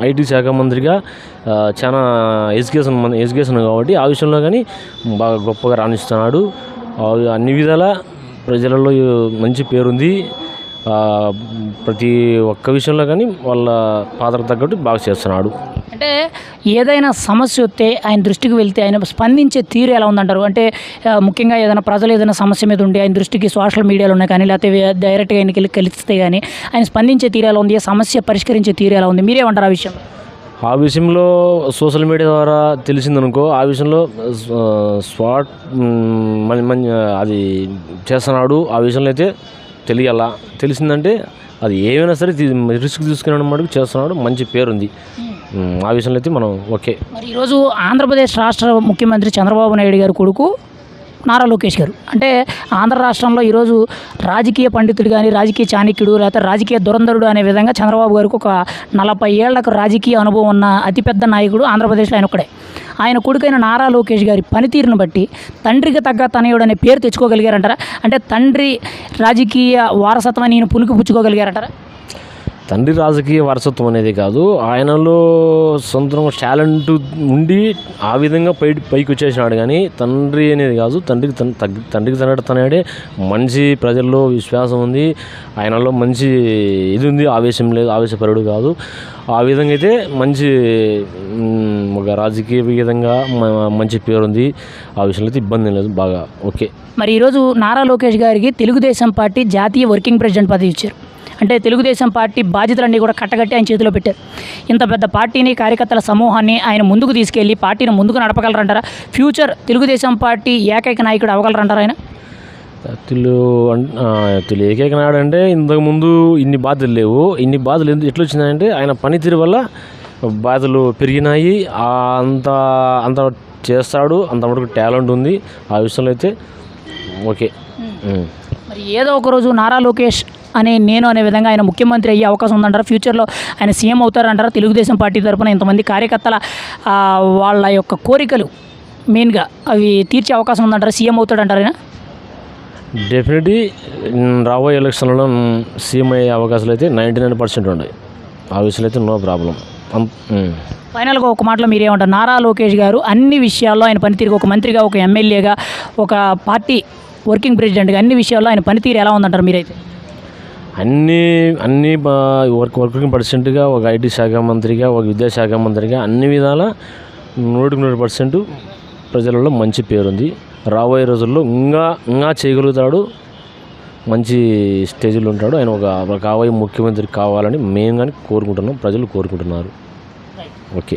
ఐటీ శాఖ మంత్రిగా చాలా ఎడ్యుకేషన్ కాబట్టి ఆ విషయంలో కానీ బాగా గొప్పగా రాణిస్తున్నాడు. అన్ని విధాల ప్రజలలో మంచి పేరుంది. ప్రతి ఒక్క విషయంలో కానీ వాళ్ళ పాత్రకు తగ్గట్టు బాగా చేస్తున్నాడు. అంటే ఏదైనా సమస్య వస్తే ఆయన దృష్టికి వెళ్తే ఆయన స్పందించే తీరు ఎలా ఉందంటారు? అంటే ముఖ్యంగా ఏదైనా ప్రజలు ఏదైనా సమస్య మీద ఉండి ఆయన దృష్టికి సోషల్ మీడియాలో ఉన్నాయి కానీ, లేకపోతే డైరెక్ట్గా ఆయనకి కలిస్తే కానీ ఆయన స్పందించే తీరు ఎలా ఉంది? సమస్య పరిష్కరించే తీరు ఎలా ఉంది? మీరేమంటారు ఆ విషయం? ఆ విషయంలో సోషల్ మీడియా ద్వారా తెలిసిందనుకో, ఆ విషయంలో అది చేస్తున్నాడు. ఆ విషయంలో అయితే తెలిసిందంటే అది ఏమైనా సరే రిస్క్ తీసుకునే మటుకు చేస్తున్నాడు, మంచి పేరుంది. ఆ విషయంలో అయితే మనం ఓకే. మరి ఈరోజు ఆంధ్రప్రదేశ్ రాష్ట్ర ముఖ్యమంత్రి చంద్రబాబు నాయుడు గారి కొడుకు నారా లోకేష్ గారు, అంటే ఆంధ్ర రాష్ట్రంలో ఈరోజు రాజకీయ పండితుడు కానీ, రాజకీయ చాణక్యుడు, లేకపోతే రాజకీయ దురంధరుడు అనే విధంగా చంద్రబాబు గారికి ఒక 40 ఏళ్లకు రాజకీయ అనుభవం ఉన్న అతిపెద్ద నాయకుడు ఆంధ్రప్రదేశ్లో ఆయన ఒకడే. ఆయన కొడుకైన నారా లోకేష్ గారి పనితీరును బట్టి తండ్రికి తగ్గ తనయుడు అనే పేరు తెచ్చుకోగలిగారంటారా? అంటే తండ్రి రాజకీయ వారసత్వాన్ని ఈయన పుచ్చుకోగలిగారంటారా? తండ్రి రాజకీయ వారసత్వం అనేది కాదు, ఆయనలో సొంతంగా టాలెంట్ ఉండి ఆ విధంగా పైకి వచ్చేసినాడు. కానీ తండ్రి అనేది కాదు, తండ్రికి తనడే మంచి ప్రజల్లో విశ్వాసం ఉంది, ఆయనలో మంచి ఇది ఉంది, ఆవేశం లేదు, ఆవేశపరుడు కాదు. ఆ విధంగా అయితే మంచి ఒక రాజకీయ విధంగా మంచి పేరుంది. ఆ విషయంలో అయితే ఇబ్బంది లేదు, బాగా ఓకే. మరి ఈరోజు నారా లోకేష్ గారికి తెలుగుదేశం పార్టీ జాతీయ వర్కింగ్ ప్రెసిడెంట్ పదవి ఇచ్చారు. అంటే తెలుగుదేశం పార్టీ బాధ్యతలన్నీ కూడా కట్టగట్టి ఆయన చేతిలో పెట్టారు. ఇంత పెద్ద పార్టీని, కార్యకర్తల సమూహాన్ని ఆయన ముందుకు తీసుకెళ్ళి పార్టీని ముందుకు నడపగలరంటారా? ఫ్యూచర్ తెలుగుదేశం పార్టీ ఏకైక నాయకుడు అవ్వగలరంటారా ఆయన? ఏకైక నాయుడు అంటే ఇంతకుముందు ఇన్ని బాధలు లేవు. ఇన్ని బాధలు ఎట్లా వచ్చినాయంటే ఆయన పనితీరు వల్ల బాధలు పెరిగినాయి. అంత చేస్తాడు, అంత మటుకు టాలెంట్ ఉంది. ఆ విషయంలో అయితే ఓకే. మరి ఏదో ఒక రోజు నారా లోకేష్ అనే విధంగా ఆయన ముఖ్యమంత్రి అయ్యే అవకాశం ఉందంటారా? ఫ్యూచర్లో ఆయన సీఎం అవుతారంటారా? తెలుగుదేశం పార్టీ తరఫున ఇంతమంది కార్యకర్తల వాళ్ళ యొక్క కోరికలు మెయిన్గా అవి తీర్చే అవకాశం ఉందంటారా? సీఎం అవుతాడంటారా ఆయన? డెఫినెట్లీ రాబోయే ఎలక్షన్లలో సీఎం అయ్యే అవకాశాలు అయితే 99% ఉన్నాయి. ఆ విషయంలో అయితే నో ప్రాబ్లం. ఫైనల్గా ఒక మాటలో మీరేమంటారు? నారా లోకేష్ గారు అన్ని విషయాల్లో ఆయన పనితీరుగా, ఒక మంత్రిగా, ఒక ఎమ్మెల్యేగా, ఒక పార్టీ వర్కింగ్ ప్రెసిడెంట్గా అన్ని విషయాల్లో ఆయన పనితీరు ఎలా ఉందంటారు మీరైతే? అన్ని వర్కింగ్ ప్రెసిడెంట్గా, ఒక ఐటీ శాఖ మంత్రిగా, ఒక విద్యాశాఖ మంత్రిగా అన్ని విధాల 100% ప్రజలలో మంచి పేరుంది. రాబోయే రోజుల్లో ఇంకా చేయగలుగుతాడు, మంచి స్టేజ్లో ఉంటాడు. ఆయన ఒక కాబోయే ముఖ్యమంత్రి కావాలని మేము కానీ కోరుకుంటున్నాం, ప్రజలు కోరుకుంటున్నారు. ఓకే.